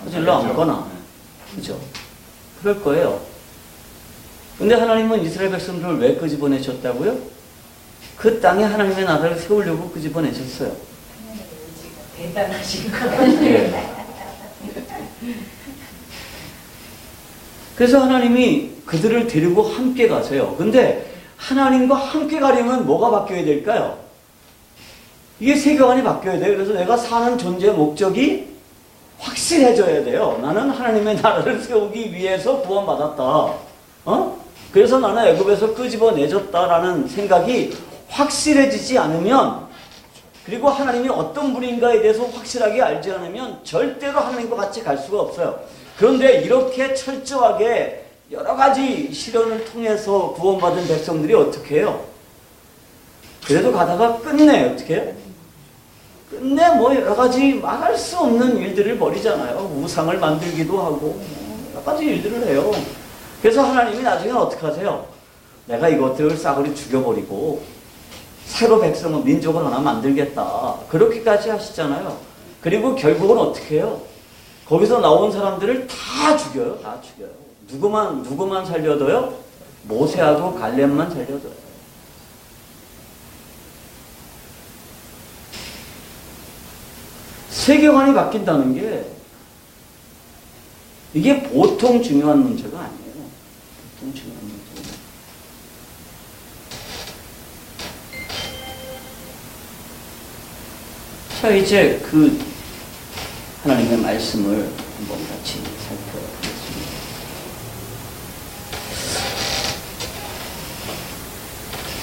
저질러 앉거나, 그죠? 그럴 거예요. 근데 하나님은 이스라엘 백성들을 왜 끄집어내셨다고요? 그 땅에 하나님의 나라를 세우려고 끄집어내셨어요. 대단하신 것 네. 같아요. 그래서 하나님이 그들을 데리고 함께 가세요. 근데 하나님과 함께 가려면 뭐가 바뀌어야 될까요? 이게 세계관이 바뀌어야 돼요. 그래서 내가 사는 존재의 목적이 확실해져야 돼요. 나는 하나님의 나라를 세우기 위해서 구원받았다. 그래서 나는 애굽에서 끄집어내줬다라는 생각이 확실해지지 않으면, 그리고 하나님이 어떤 분인가에 대해서 확실하게 알지 않으면 절대로 하나님과 같이 갈 수가 없어요. 그런데 이렇게 철저하게 여러 가지 시련을 통해서 구원받은 백성들이 어떻게 해요? 그래도 가다가 끝내 어떻게 해요? 끝내 뭐 여러 가지 말할 수 없는 일들을 벌이잖아요. 우상을 만들기도 하고 여러 가지 일들을 해요. 그래서 하나님이 나중에 어떻게 하세요? 내가 이것들을 싸그리 죽여버리고 새로 백성을, 민족을 하나 만들겠다. 그렇게까지 하시잖아요. 그리고 결국은 어떻게 해요? 거기서 나온 사람들을 다 죽여요. 다 죽여요. 누구만 살려둬요? 모세하고 갈렙만 살려둬요. 세계관이 바뀐다는 게 이게 보통 중요한 문제가 아니에요. 보통 중요한 문제가. 자, 이제 그 하나님의 말씀을 한번 같이 살펴보겠습니다.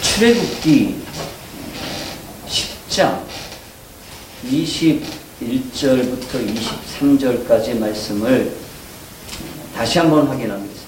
출애굽기 10장 21절부터 23절까지 말씀을 다시 한번 확인하겠습니다.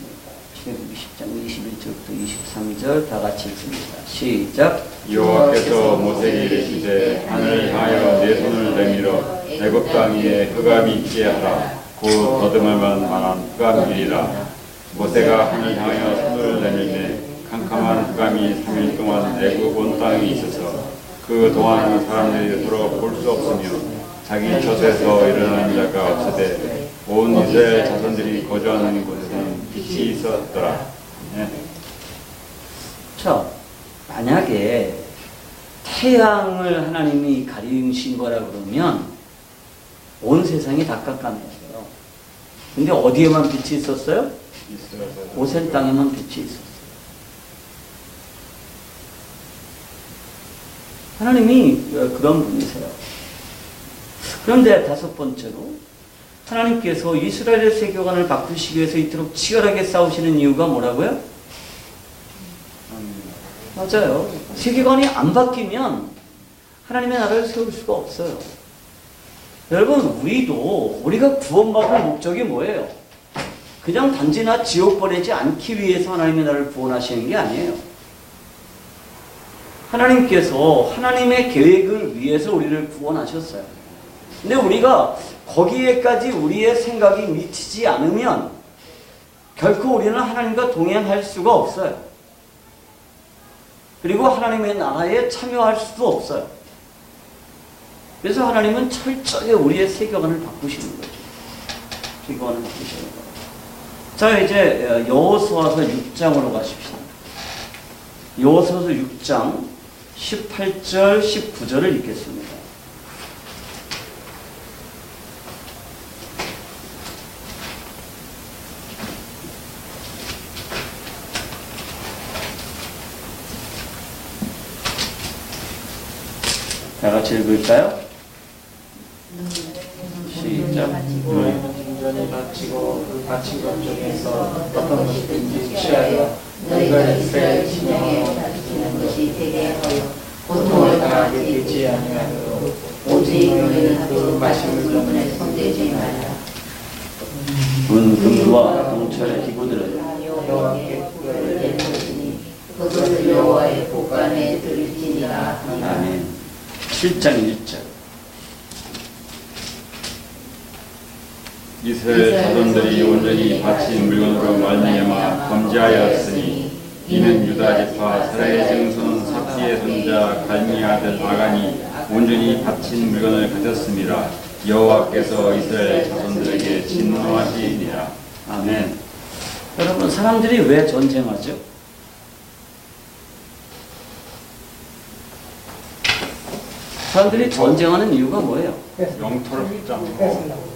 출애굽기 10장 21절부터 23절 다 같이 읽습니다. 시작. 여호와께서 모세에게 이르시되 하늘을 향하여 내 손을 내밀어 애굽 땅 위에 흑암이 있게 하라. 곧 더듬을만 만한 흑암이리라. 모세가 하늘 향하여 손을 내밀매 캄캄한 흑암이 3일 동안 애굽 온 땅에 있어서 그 동안 사람들이 서로 볼 수 없으며 자기 젖에서 일어나는 자가 없으되 온 이스라엘 자손들이 거주하는 곳에는 빛이 있었더라. 네. 자, 만약에 태양을 하나님이 가리신 거라 그러면 온 세상이 다 깜깜했어요. 근데 어디에만 빛이 있었어요? 고센 땅에만 빛이 있었어요. 하나님이 그런 분이세요. 그런데 다섯 번째로 하나님께서 이스라엘의 세계관을 바꾸시기 위해서 이토록 치열하게 싸우시는 이유가 뭐라고요? 맞아요. 세계관이 안 바뀌면 하나님의 나라를 세울 수가 없어요. 여러분, 우리가 구원받을 목적이 뭐예요? 그냥 단지나 지옥 보내지 않기 위해서 하나님의 나라를 구원하시는 게 아니에요. 하나님께서 하나님의 계획을 위해서 우리를 구원하셨어요. 근데 우리가 거기에까지 우리의 생각이 미치지 않으면 결코 우리는 하나님과 동행할 수가 없어요. 그리고 하나님의 나라에 참여할 수도 없어요. 그래서 하나님은 철저히 우리의 세계관을 바꾸시는 거죠. 세계관을 바꾸시는 거예요. 자, 이제 여호수아서 6장으로 가십시다. 여호수아서 6장 18절, 19절을 읽겠습니다. 다 같이 읽을까요? 시작. 인전에 바치고 그 바친 것 중에서 어떤 것이든지 취하여 너희가 이스라엘 진영에 바치는 것이 되게 하여 고통을 당하게 되지 아니하도록 오직 너희는 그 마시물 때문에 손대지 말라. 은금과 동철의 기구들은 여호와께 구별을 될 것이니 그것을 여호와의 복간에 드릴지니라. 아멘. 7장 1절. 이스라엘 자손들이 온전히 바친 물건으로 말미암아 범죄하였으니 이는 유다 지파 사라의 증손 삽디의 손자 갈미 아들 아간이 온전히 바친 물건을 가졌습니다. 여호와께서 이스라엘 자손들에게 진노하시니라. 아멘. 여러분, 사람들이 왜 전쟁하죠? 사람들이 전쟁하는 이유가 뭐예요? 영토를 붙잡고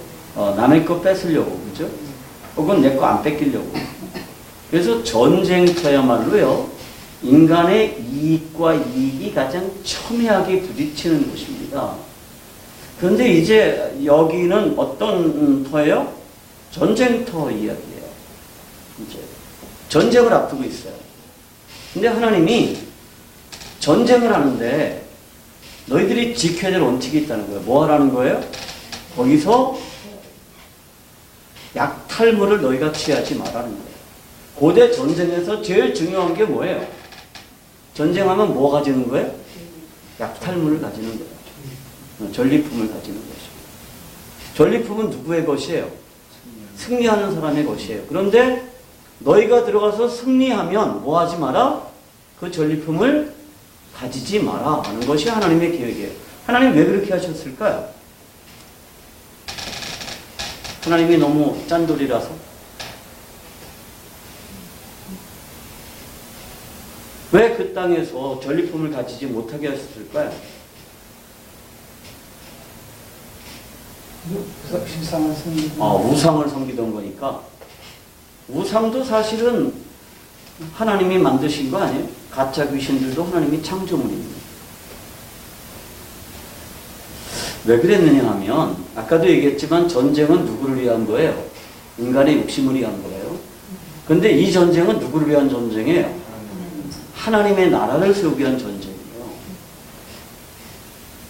남의 거 뺏으려고, 그죠? 혹은 내 거 안 뺏기려고. 그래서 전쟁터야말로요, 인간의 이익과 이익이 가장 첨예하게 부딪히는 곳입니다. 그런데 이제 여기는 어떤 터예요? 전쟁터 이야기예요. 이제 전쟁을 앞두고 있어요. 근데 하나님이 전쟁을 하는데 너희들이 지켜야 될 원칙이 있다는 거예요. 뭐 하라는 거예요? 거기서 약탈물을 너희가 취하지 말라는 거예요. 고대 전쟁에서 제일 중요한 게 뭐예요? 전쟁하면 뭐 가지는 거예요? 약탈물을 가지는 거예요. 전리품을 가지는 것이죠. 전리품은 누구의 것이에요? 승리하는 사람의 것이에요. 그런데 너희가 들어가서 승리하면 뭐 하지 마라? 그 전리품을 가지지 마라 하는 것이 하나님의 계획이에요. 하나님 왜 그렇게 하셨을까요? 하나님이 너무 짠돌이라서? 왜 그 땅에서 전리품을 가지지 못하게 하셨을까요? 우상을 섬기던 거니까. 우상도 사실은 하나님이 만드신 거 아니에요? 가짜 귀신들도 하나님이 창조물입니다. 왜 그랬느냐 하면 아까도 얘기했지만 전쟁은 누구를 위한 거예요? 인간의 욕심을 위한 거예요. 근데 이 전쟁은 누구를 위한 전쟁이에요? 하나님의 나라를 세우기 위한 전쟁이에요.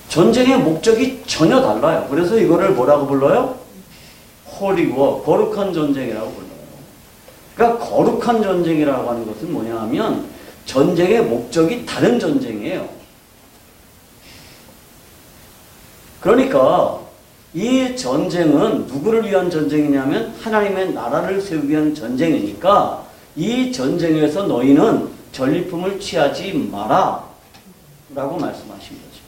전쟁의 목적이 전혀 달라요. 그래서 이거를 뭐라고 불러요? Holy War, 거룩한 전쟁이라고 불러요. 그러니까 거룩한 전쟁이라고 하는 것은 뭐냐 하면 전쟁의 목적이 다른 전쟁이에요. 그러니까 이 전쟁은 누구를 위한 전쟁이냐면 하나님의 나라를 세우기 위한 전쟁이니까 이 전쟁에서 너희는 전리품을 취하지 마라 라고 말씀하신 거죠.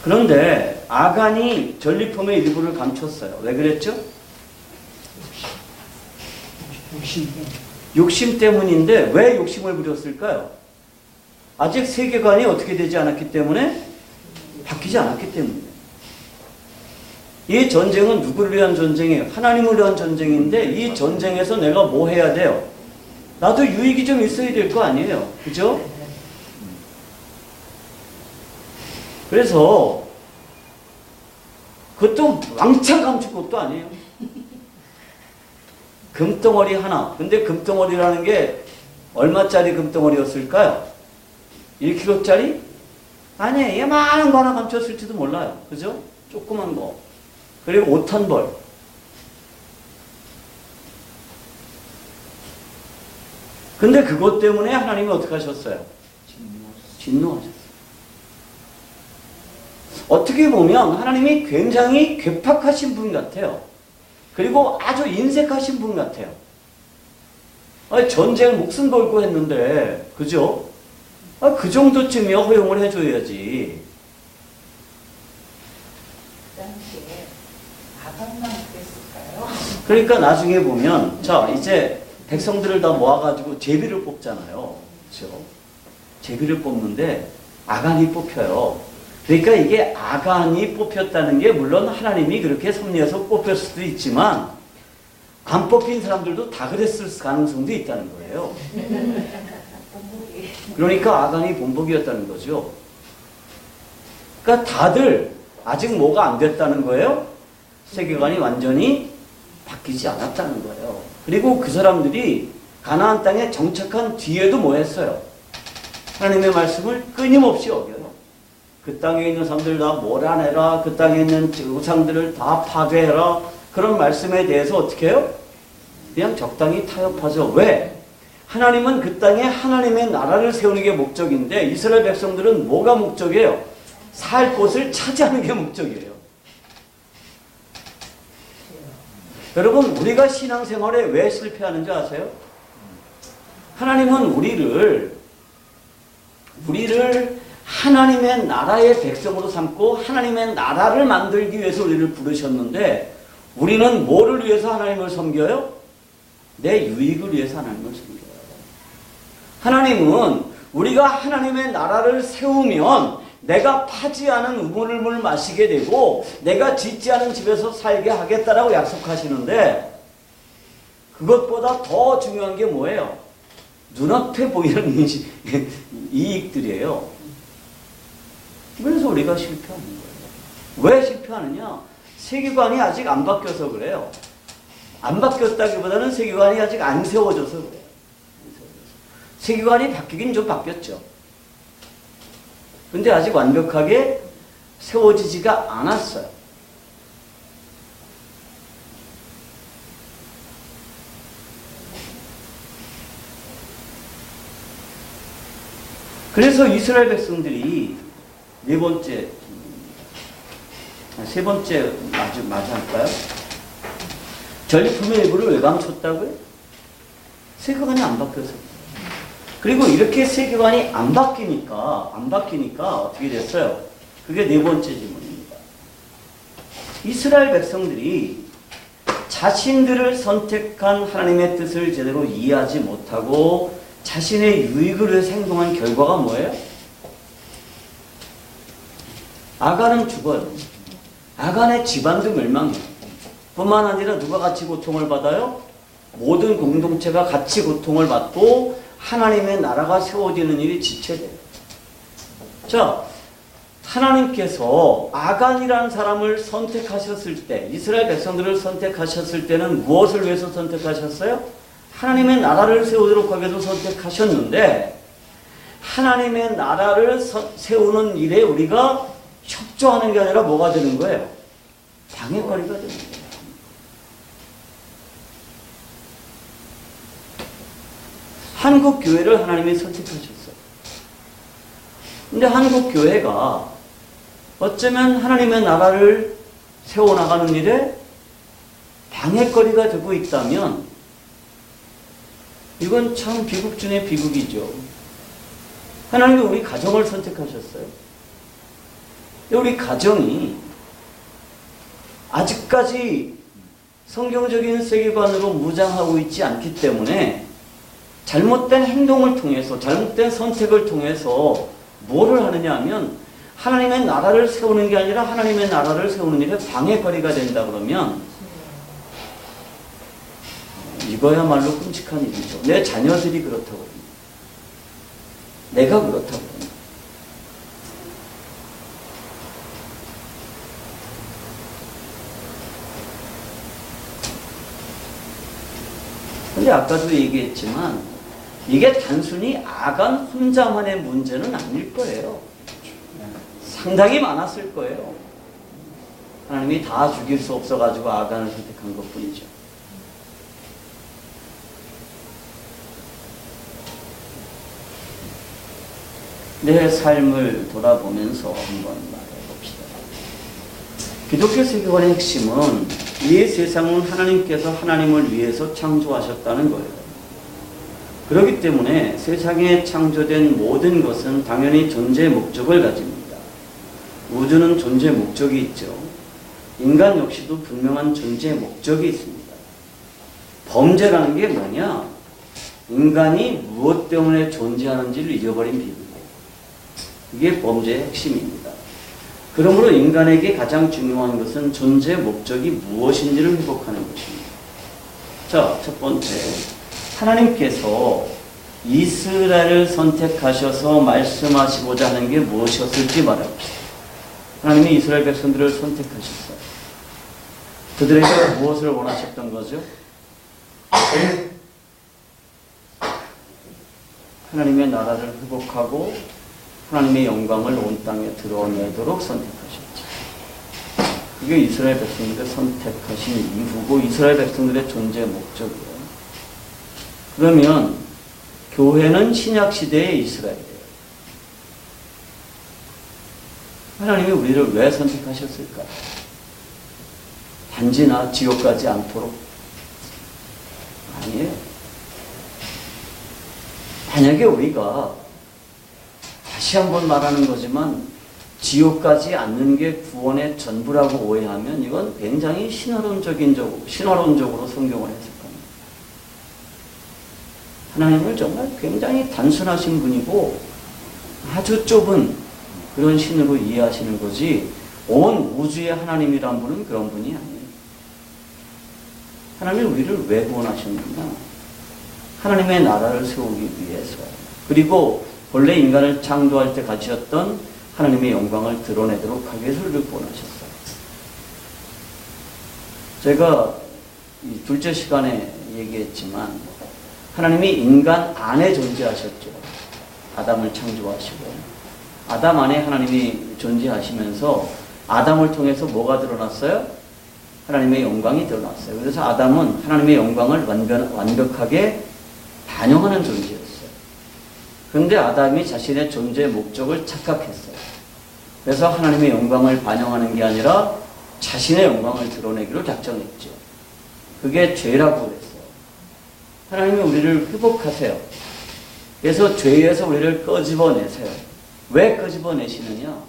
그런데 아간이 전리품의 일부를 감췄어요. 왜 그랬죠? 욕심 때문인데 왜 욕심을 부렸을까요? 아직 세계관이 어떻게 되지 않았기 때문에? 바뀌지 않았기 때문에. 이 전쟁은 누구를 위한 전쟁이에요? 하나님을 위한 전쟁인데 이 전쟁에서 내가 뭐 해야 돼요? 나도 유익이 좀 있어야 될 거 아니에요. 그죠? 그래서 그것도 왕창 감출 것도 아니에요. 금덩어리 하나. 근데 금덩어리라는 게 얼마짜리 금덩어리였을까요? 1kg짜리? 아니에요. 예만한 거 하나 감췄을지도 몰라요. 그죠? 조그만 거. 그리고 5톤 벌. 근데 그것 때문에 하나님이 어떻게 하셨어요? 진노하셨어요. 어떻게 보면 하나님이 굉장히 괴팍하신 분 같아요. 그리고 아주 인색하신 분 같아요. 전쟁 목숨 걸고 했는데, 그죠? 그 정도쯤이야 허용을 해줘야지. 그 당시에 아간만 그랬을까요? 그러니까 나중에 보면, 자, 이제 백성들을 다 모아가지고 제비를 뽑잖아요. 그죠? 제비를 뽑는데, 아간이 뽑혀요. 그러니까 이게 아간이 뽑혔다는 게 물론 하나님이 그렇게 섭리해서 뽑혔을 수도 있지만 안 뽑힌 사람들도 다 그랬을 가능성도 있다는 거예요. 그러니까 아간이 본복이었다는 거죠. 그러니까 다들 아직 뭐가 안 됐다는 거예요? 세계관이 완전히 바뀌지 않았다는 거예요. 그리고 그 사람들이 가나안 땅에 정착한 뒤에도 뭐 했어요? 하나님의 말씀을 끊임없이 어겨요. 그 땅에 있는 사람들 다 몰아내라. 그 땅에 있는 우상들을 다 파괴해라. 그런 말씀에 대해서 어떻게 해요? 그냥 적당히 타협하죠. 왜? 하나님은 그 땅에 하나님의 나라를 세우는 게 목적인데 이스라엘 백성들은 뭐가 목적이에요? 살 곳을 차지하는 게 목적이에요. 여러분, 우리가 신앙생활에 왜 실패하는지 아세요? 하나님은 우리를 하나님의 나라의 백성으로 삼고 하나님의 나라를 만들기 위해서 우리를 부르셨는데 우리는 뭐를 위해서 하나님을 섬겨요? 내 유익을 위해서 하나님을 섬겨요. 하나님은 우리가 하나님의 나라를 세우면 내가 파지 않은 우물을 마시게 되고 내가 짓지 않은 집에서 살게 하겠다라고 약속하시는데 그것보다 더 중요한 게 뭐예요? 눈앞에 보이는 이익들이에요. 그래서 우리가 실패하는 거예요. 왜 실패하느냐? 세계관이 아직 안 바뀌어서 그래요. 안 바뀌었다기보다는 세계관이 아직 안 세워져서 그래요. 세계관이 바뀌긴 좀 바뀌었죠. 근데 아직 완벽하게 세워지지가 않았어요. 그래서 이스라엘 백성들이 세 번째 마저 할까요? 전리품의 일부를 왜 감췄다고요? 세계관이 안 바뀌어서. 그리고 이렇게 세계관이 안 바뀌니까 어떻게 됐어요? 그게 네 번째 질문입니다. 이스라엘 백성들이 자신들을 선택한 하나님의 뜻을 제대로 이해하지 못하고 자신의 유익을 위해서 행동한 결과가 뭐예요? 아간은 죽어요. 아간의 집안도 멸망해요. 뿐만 아니라 누가 같이 고통을 받아요? 모든 공동체가 같이 고통을 받고 하나님의 나라가 세워지는 일이 지체돼요. 자, 하나님께서 아간이라는 사람을 선택하셨을 때, 이스라엘 백성들을 선택하셨을 때는 무엇을 위해서 선택하셨어요? 하나님의 나라를 세우도록 하기도 선택하셨는데 하나님의 나라를 세우는 일에 우리가 협조하는 게 아니라 뭐가 되는 거예요? 방해거리가 되는 거예요. 한국 교회를 하나님이 선택하셨어요. 근데 한국 교회가 어쩌면 하나님의 나라를 세워나가는 일에 방해거리가 되고 있다면 이건 참 비극 중에 비극이죠. 하나님이 우리 가정을 선택하셨어요. 우리 가정이 아직까지 성경적인 세계관으로 무장하고 있지 않기 때문에 잘못된 행동을 통해서, 잘못된 선택을 통해서 뭐를 하느냐 하면 하나님의 나라를 세우는 게 아니라 하나님의 나라를 세우는 일에 방해거리가 된다 그러면 이거야말로 끔찍한 일이죠. 내 자녀들이 그렇다고 합니다. 내가 그렇다고 합니다. 근데 아까도 얘기했지만 이게 단순히 아간 혼자만의 문제는 아닐 거예요. 상당히 많았을 거예요. 하나님이 다 죽일 수 없어가지고 아간을 선택한 것 뿐이죠. 내 삶을 돌아보면서 한번 말해봅시다. 기독교 세계관의 핵심은 이 세상은 하나님께서 하나님을 위해서 창조하셨다는 거예요. 그렇기 때문에 세상에 창조된 모든 것은 당연히 존재 목적을 가집니다. 우주는 존재 목적이 있죠. 인간 역시도 분명한 존재 목적이 있습니다. 범죄라는 게 뭐냐? 인간이 무엇 때문에 존재하는지를 잊어버린 비밀이에요. 이게 범죄의 핵심입니다. 그러므로 인간에게 가장 중요한 것은 존재 목적이 무엇인지를 회복하는 것입니다. 자, 첫 번째. 하나님께서 이스라엘을 선택하셔서 말씀하시고자 하는 게 무엇이었을지 말합시다. 하나님이 이스라엘 백성들을 선택하셨어요. 그들에게 무엇을 원하셨던 거죠? 하나님의 나라를 회복하고 하나님의 영광을 온 땅에 드러내도록 선택하셨죠. 그게 이스라엘 백성들을 선택하신 이유고 이스라엘 백성들의 존재 목적이에요. 그러면 교회는 신약시대의 이스라엘이에요. 하나님이 우리를 왜 선택하셨을까? 단지나 지옥 가지 않도록? 아니에요. 만약에 우리가 다시 한번 말하는 거지만 지옥 가지 않는 게 구원의 전부라고 오해하면 이건 굉장히 신화론적으로 성경을 해석합니다. 하나님을 정말 굉장히 단순하신 분이고 아주 좁은 그런 신으로 이해하시는 거지 온 우주의 하나님이란 분은 그런 분이 아니에요. 하나님이 우리를 왜 구원하셨느냐? 하나님의 나라를 세우기 위해서. 그리고 본래 인간을 창조할 때 가지셨던 하나님의 영광을 드러내도록 하기 위해서 우리를 구원하셨어요. 제가 이 둘째 시간에 얘기했지만 하나님이 인간 안에 존재하셨죠. 아담을 창조하시고 아담 안에 하나님이 존재하시면서 아담을 통해서 뭐가 드러났어요? 하나님의 영광이 드러났어요. 그래서 아담은 하나님의 영광을 완벽하게 반영하는 존재였어요. 그런데 아담이 자신의 존재 목적을 착각했어요. 그래서 하나님의 영광을 반영하는 게 아니라 자신의 영광을 드러내기로 작정했죠. 그게 죄라고 그랬어요. 하나님이 우리를 회복하세요. 그래서 죄에서 우리를 끄집어내세요. 왜 끄집어내시느냐?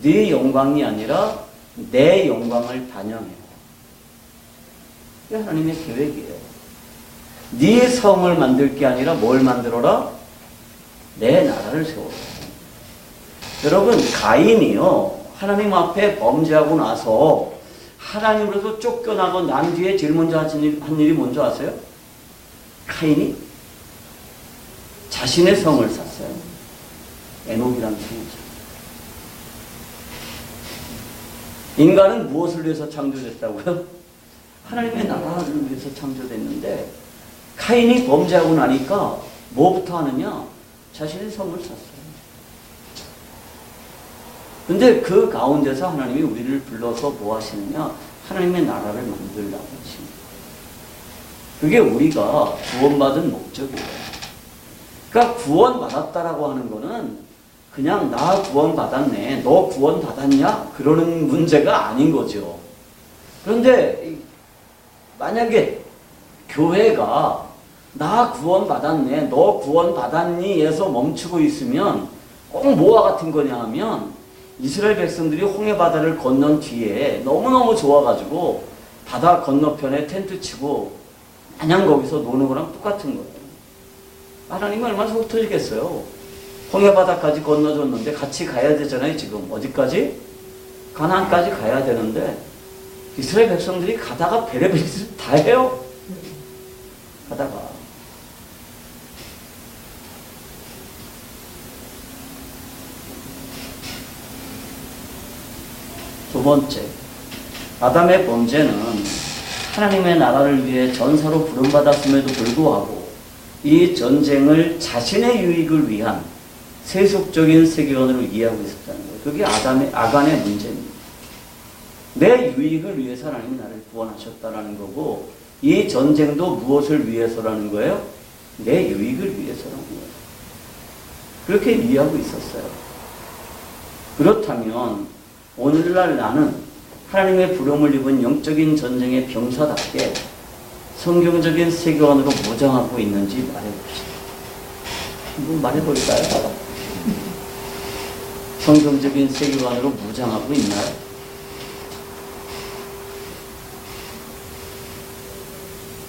네 영광이 아니라 내 영광을 반영해요. 그게 하나님의 계획이에요. 네 성을 만들 게 아니라 뭘 만들어라? 내 나라를 세워라. 여러분, 가인이요, 하나님 앞에 범죄하고 나서 하나님으로서 쫓겨나고 난 뒤에 제일 먼저 한 일이 뭔지 아세요? 카인이 자신의 성을 샀어요. 에녹이라는 성을 샀어요. 인간은 무엇을 위해서 창조됐다고요? 하나님의 나라를 위해서 창조됐는데 카인이 범죄하고 나니까 뭐부터 하느냐? 자신의 성을 샀어요. 근데 그 가운데서 하나님이 우리를 불러서 뭐 하시느냐? 하나님의 나라를 만들라고 하십니다. 그게 우리가 구원받은 목적이에요. 그러니까 구원받았다라고 하는 거는 그냥 나 구원받았네, 너 구원받았냐? 그러는 문제가 아닌 거죠. 그런데 만약에 교회가 나 구원받았네, 너 구원받았니? 에서 멈추고 있으면 꼭 뭐와 같은 거냐 하면 이스라엘 백성들이 홍해 바다를 건넌 뒤에 너무너무 좋아가지고 바다 건너편에 텐트 치고 마냥 거기서 노는 거랑 똑같은 거예요. 하나님이 얼마나 속 터지겠어요. 홍해바다까지 건너줬는데 같이 가야 되잖아요. 지금 어디까지? 가나안까지 가야 되는데 이스라엘 백성들이 가다가 베레베짓을 다 해요. 가다가 두 번째, 아담의 범죄는 하나님의 나라를 위해 전사로 부름받았음에도 불구하고 이 전쟁을 자신의 유익을 위한 세속적인 세계관으로 이해하고 있었다는 거예요. 그게 아간의 문제입니다. 내 유익을 위해서 하나님이 나를 구원하셨다는 거고, 이 전쟁도 무엇을 위해서라는 거예요? 내 유익을 위해서라는 거예요. 그렇게 이해하고 있었어요. 그렇다면 오늘날 나는 하나님의 부름을 입은 영적인 전쟁의 병사답게 성경적인 세계관으로 무장하고 있는지 말해봅시다. 한번 말해볼까요? 성경적인 세계관으로 무장하고 있나요?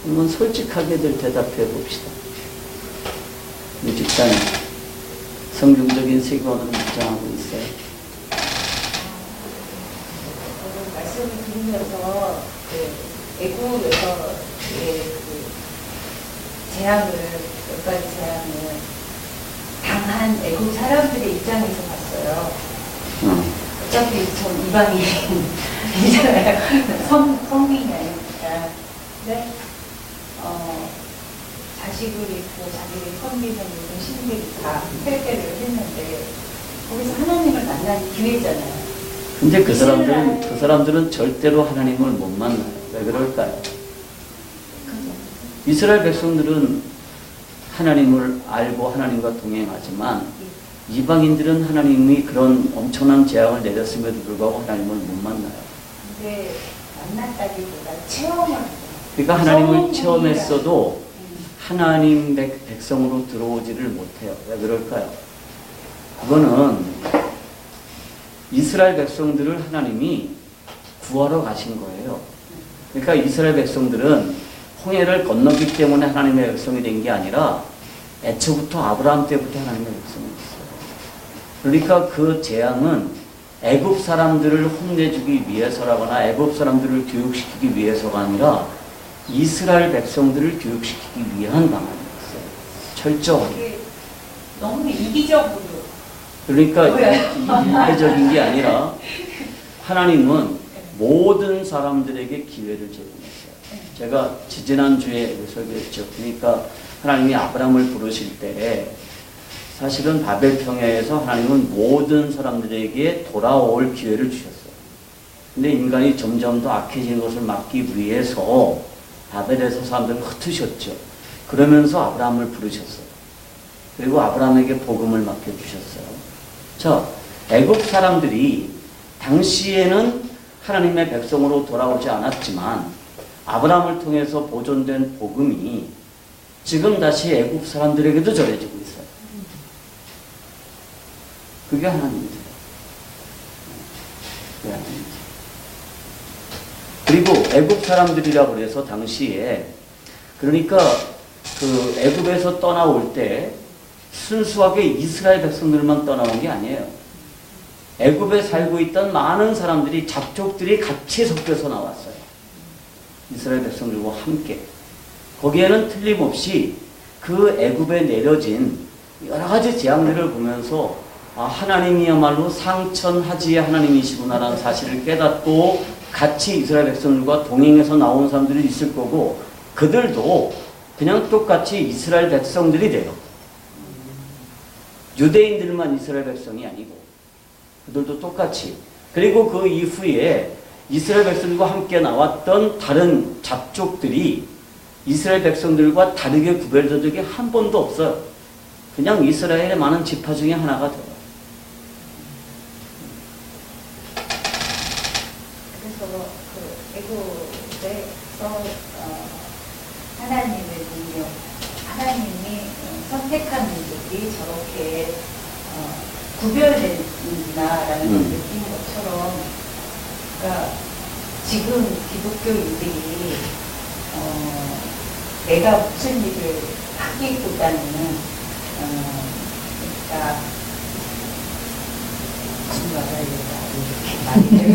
한번 솔직하게들 대답해 봅시다. 우리 집사님, 성경적인 세계관으로 무장하고 있어요? 말씀을 들으면서 애국에서 재앙을 몇 가지 재앙을 당한 애국 사람들의 입장에서 봤어요. 어차피 전 이방인이잖아요. 성민이 아니니까. 근데 자식을 잃고 자기를 섬기는 모든 신들이 다 회개를 했는데 거기서 하나님을 만난 기회잖아요. 근데 그 사람들은 절대로 하나님을 못 만나요. 왜 그럴까요? 이스라엘 백성들은 하나님을 알고 하나님과 동행하지만 이방인들은 하나님이 그런 엄청난 재앙을 내렸음에도 불구하고 하나님을 못 만나요. 근데 만났다기보다 체험을. 그러니까 하나님을 체험했어도 하나님 백성으로 들어오지를 못해요. 왜 그럴까요? 그거는 이스라엘 백성들을 하나님이 구하러 가신 거예요. 그러니까 이스라엘 백성들은 홍해를 건넜기 때문에 하나님의 백성이 된 게 아니라 애초부터 아브라함 때부터 하나님의 백성이었어요. 그러니까 그 재앙은 애굽 사람들을 혼내주기 위해서라거나 애굽 사람들을 교육시키기 위해서가 아니라 이스라엘 백성들을 교육시키기 위한 방안이었어요. 철저하게. 너무 이기적으로. 그러니까 이례적인 게 아니라 하나님은 모든 사람들에게 기회를 제공했어요. 제가 지지난주에 설교했죠. 그러니까 하나님이 아브라함을 부르실 때 사실은 바벨 평야에서 하나님은 모든 사람들에게 돌아올 기회를 주셨어요. 근데 인간이 점점 더 악해지는 것을 막기 위해서 바벨에서 사람들을 흩으셨죠. 그러면서 아브라함을 부르셨어요. 그리고 아브라함에게 복음을 맡겨주셨어요. 자, 애국 사람들이 당시에는 하나님의 백성으로 돌아오지 않았지만 아브라함을 통해서 보존된 복음이 지금 다시 애국 사람들에게도 전해지고 있어요. 그게 하나님이세요. 그게 하나님이세요. 그리고 애국 사람들이라고 해서 당시에 그러니까 그 애국에서 떠나올 때 순수하게 이스라엘 백성들만 떠나온 게 아니에요. 애굽에 살고 있던 많은 사람들이 잡족들이 같이 섞여서 나왔어요. 이스라엘 백성들과 함께. 거기에는 틀림없이 그 애굽에 내려진 여러 가지 재앙들을 보면서 아, 하나님이야말로 상천하지의 하나님이시구나라는 사실을 깨닫고 같이 이스라엘 백성들과 동행해서 나온 사람들이 있을 거고 그들도 그냥 똑같이 이스라엘 백성들이 돼요. 유대인들만 이스라엘 백성이 아니고 그들도 똑같이. 그리고 그 이후에 이스라엘 백성들과 함께 나왔던 다른 잡족들이 이스라엘 백성들과 다르게 구별된 적이 한 번도 없어요. 그냥 이스라엘의 많은 지파 중에 하나가 돼요. 그래서 그 애국에서 하나님의 능력, 하나님이 선택한 민족이 저렇게 구별되는구나라는 걸 느낀 것처럼, 그러니까 지금 기독교인들이 내가 무슨 일을 하기보다는 많이 배우는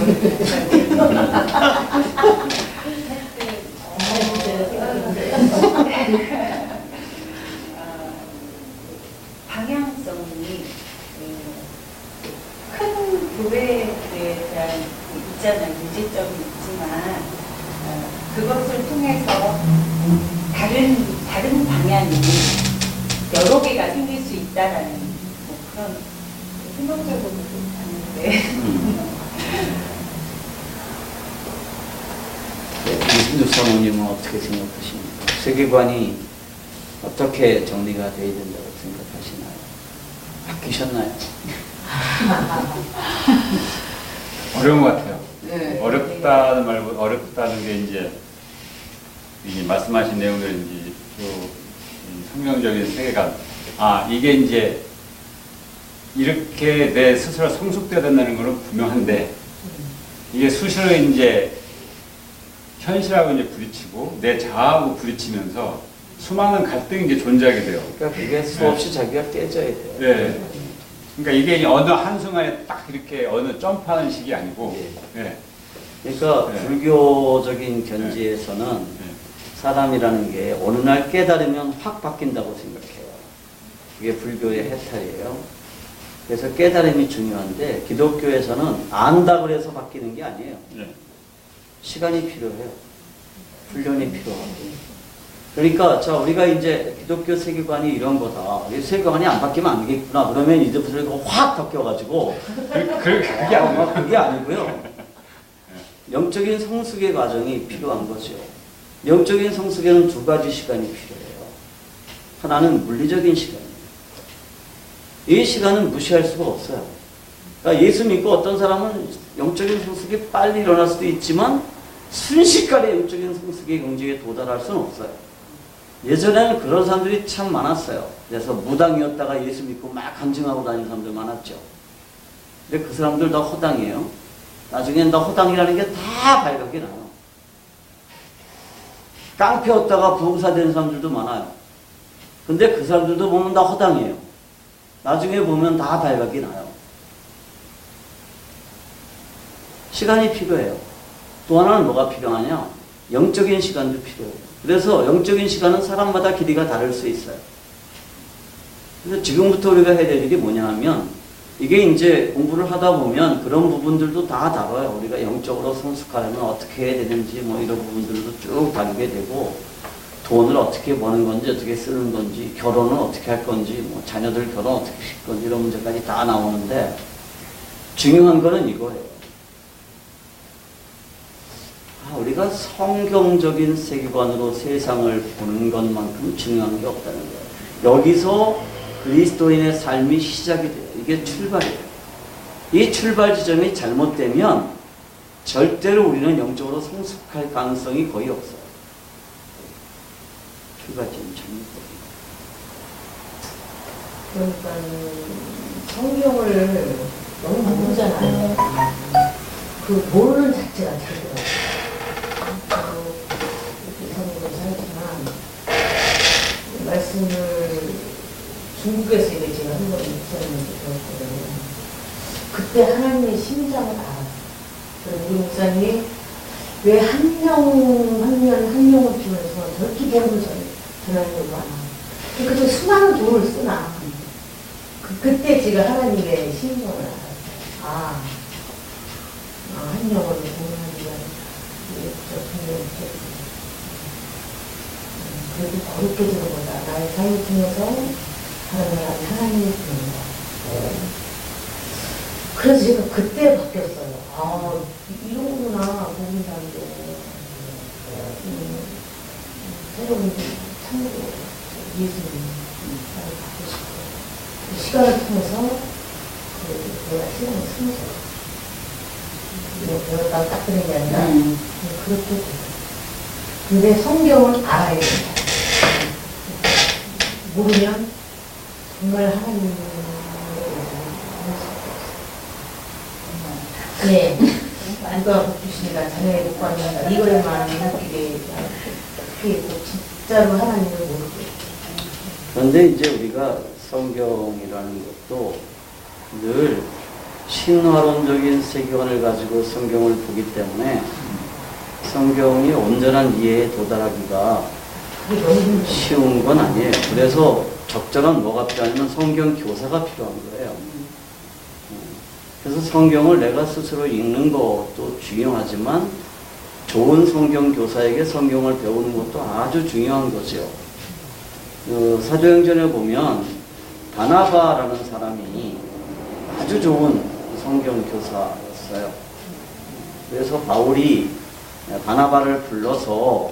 방향성이 큰 교회에 대한 있잖아요. 문제점이 있지만 그것을 통해서 다른 방향이 여러 개가 생길 수 있다라는 뭐 그런 생각적으로 하는데 이순주 사모님은 어떻게 생각하십니까? 세계관이 어떻게 정리가 돼야 된다고 생각하시나요? 바뀌셨나요? 어려운 것 같아요. 네. 어렵다는 말고 어렵다는 게 이제 말씀하신 내용들 이제 성경적인 세계관. 이게 이제 이렇게 내 스스로 성숙돼야 된다는 것은 분명한데 이게 수시로 이제 현실하고 이제 부딪히고 내 자아하고 부딪히면서 수많은 갈등이 이제 존재하게 돼요. 그러니까 그게 수없이 자기가 깨져야 돼요. 네. 그러니까 이게 어느 한순간에 딱 이렇게 어느 점프하는 식이 아니고, 네. 그러니까 네. 불교적인 견지에서는 네. 사람이라는 게 어느 날 깨달으면 확 바뀐다고 생각해요. 그게 불교의 해탈이에요. 그래서 깨달음이 중요한데 기독교에서는 안다 그래서 바뀌는 게 아니에요. 네. 시간이 필요해요. 훈련이 필요하고. 그러니까 자 우리가 이제 기독교 세계관이 이런 거다. 이 세계관이 안 바뀌면 안 되겠구나. 그러면 이제 무슨 확 바뀌어가지고 그게 아니고요. 영적인 성숙의 과정이 필요한 거죠. 영적인 성숙에는 두 가지 시간이 필요해요. 하나는 물리적인 시간이에요. 이 시간은 무시할 수가 없어요. 그러니까 예수 믿고 어떤 사람은 영적인 성숙이 빨리 일어날 수도 있지만 순식간에 영적인 성숙의 경지에 도달할 수는 없어요. 예전에는 그런 사람들이 참 많았어요. 그래서 무당이었다가 예수 믿고 막 간증하고 다니는 사람들 많았죠. 근데 그 사람들 다 허당이에요. 나중엔 다 허당이라는 게 다 발각이 나요. 깡패였다가 부흥사 된 사람들도 많아요. 근데 그 사람들도 보면 다 허당이에요. 나중에 보면 다 발각이 나요. 시간이 필요해요. 또 하나는 뭐가 필요하냐? 영적인 시간도 필요해요. 그래서 영적인 시간은 사람마다 길이가 다를 수 있어요. 그래서 지금부터 우리가 해야 될 일이 뭐냐 하면 이게 이제 공부를 하다 보면 그런 부분들도 다 다뤄요. 우리가 영적으로 성숙하려면 어떻게 해야 되는지 뭐 이런 부분들도 쭉 다루게 되고 돈을 어떻게 버는 건지 어떻게 쓰는 건지 결혼은 어떻게 할 건지 뭐 자녀들 결혼 어떻게 시킬 건지 이런 문제까지 다 나오는데 중요한 거는 이거예요. 우리가 성경적인 세계관으로 세상을 보는 것만큼 중요한 게 없다는 거예요. 여기서 그리스도인의 삶이 시작이 돼요. 이게 출발이에요. 이 출발 지점이 잘못되면 절대로 우리는 영적으로 성숙할 가능성이 거의 없어요. 출발 지점이 잘못되면. 그러니까 성경을 너무 모르잖아요. 그 모르는 자체가 잘들어요. 저도 이성으로 살지만 말씀을 중국에서 이제 제가 한 번 목사님한테 배웠거든요. 그때 하나님의 심장을 알아요. 그래서 우리 목사님이 왜 한 명을 주면서 저렇게 복음을 전하려고 하나. 그래서 수많은 돈을 쓰나. 그때 제가 하나님의 심정을 알았어요. 한 명을 공헌하기가 그래도 거룩게 되는 거다. 나의 삶을 통해서 하나님을 보낸다. 그래서 제가 그때 바뀌었어요. 이러구나, 복음사람도. 새로운 참으로 예수님 받고 싶고. 그 시간을 통해서 내가 시간을 숨어서 배웠다고 딱 그런 게 아니라 그렇게 돼요. 근데 성경을 알아야 된다. 모르면 정말 하나님을 네, 누가 복주시니까 자녀의 복받는다. 이거에만 느끼게 진짜로 하나님을 모르게. 그런데 이제 우리가 성경이라는 것도 늘 신화론적인 세계관을 가지고 성경을 보기 때문에 성경이 온전한 이해에 도달하기가 쉬운 건 아니에요. 그래서 적절한 뭐가 필요하냐면 성경 교사가 필요한 거예요. 그래서 성경을 내가 스스로 읽는 것도 중요하지만 좋은 성경 교사에게 성경을 배우는 것도 아주 중요한 거죠. 사도행전에 보면 바나바라는 사람이 아주 좋은 성경 교사였어요. 그래서 바울이 바나바를 불러서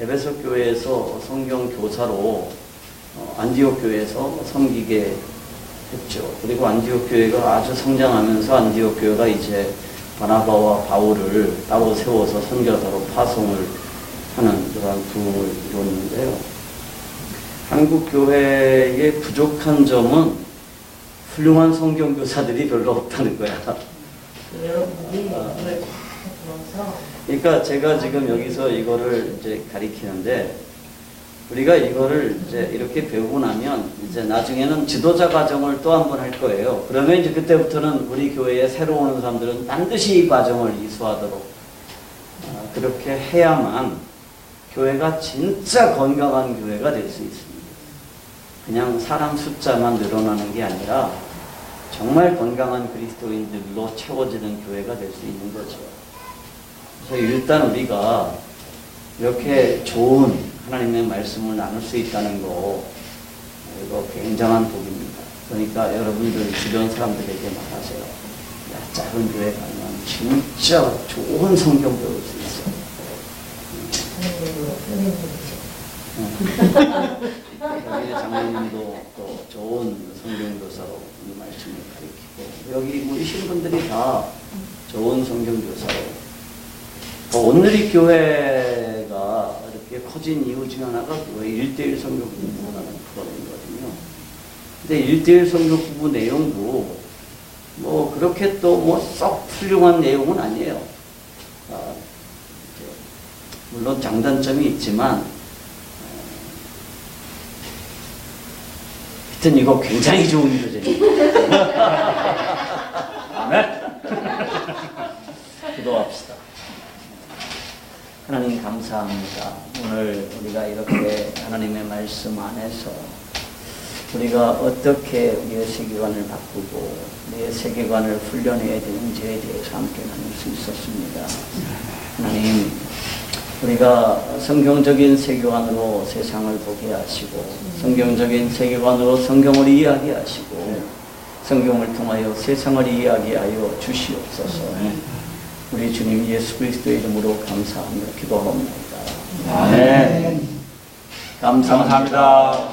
에베소 교회에서 성경 교사로 안디옥 교회에서 섬기게 했죠. 그리고 안디옥 교회가 아주 성장하면서 안디옥 교회가 이제 바나바와 바울을 따로 세워서 선교사로 파송을 하는 그런 부흥을 이뤘는데요. 한국 교회의 부족한 점은 훌륭한 성경 교사들이 별로 없다는 거야. 여러분이 이걸 들어서 그러니까 제가 지금 여기서 이거를 이제 가리키는데 우리가 이거를 이제 이렇게 배우고 나면 이제 나중에는 지도자 과정을 또 한 번 할 거예요. 그러면 이제 그때부터는 우리 교회에 새로 오는 사람들은 반드시 이 과정을 이수하도록 그렇게 해야만 교회가 진짜 건강한 교회가 될 수 있습니다. 그냥 사람 숫자만 늘어나는 게 아니라 정말 건강한 그리스도인들로 채워지는 교회가 될 수 있는 거죠. 그래서 일단 우리가 이렇게 좋은 하나님의 말씀을 나눌 수 있다는 거 이거 굉장한 복입니다. 그러니까 여러분들 주변 사람들에게 말하세요. 야, 작은 교회 가면 진짜 좋은 성경 배울 수 있어. 여기 장로님도 또 좋은 성경교사로 이 말씀을 가르치고 여기 모이신 분들이 다 좋은 성경교사로 오늘의 교회가 이렇게 커진 이유 중 하나가 1:1 성경 공부라는 프로그램이거든요. 근데 1:1 성경 공부 내용도 뭐 그렇게 또 뭐 썩 훌륭한 내용은 아니에요. 물론 장단점이 있지만 하여튼 이거 굉장히 좋은 교재입니다. 네? 기도합시다. 하나님 감사합니다. 오늘 우리가 이렇게 하나님의 말씀 안에서 우리가 어떻게 우리의 세계관을 바꾸고 우리의 세계관을 훈련해야 되는지에 대해서 함께 나눌 수 있었습니다. 하나님, 우리가 성경적인 세계관으로 세상을 보게 하시고 성경적인 세계관으로 성경을 이야기하시고 성경을 통하여 세상을 이야기하여 주시옵소서. 우리 주님 예수 그리스도의 이름으로 감사하며 기도합니다. 아멘. 감사합니다.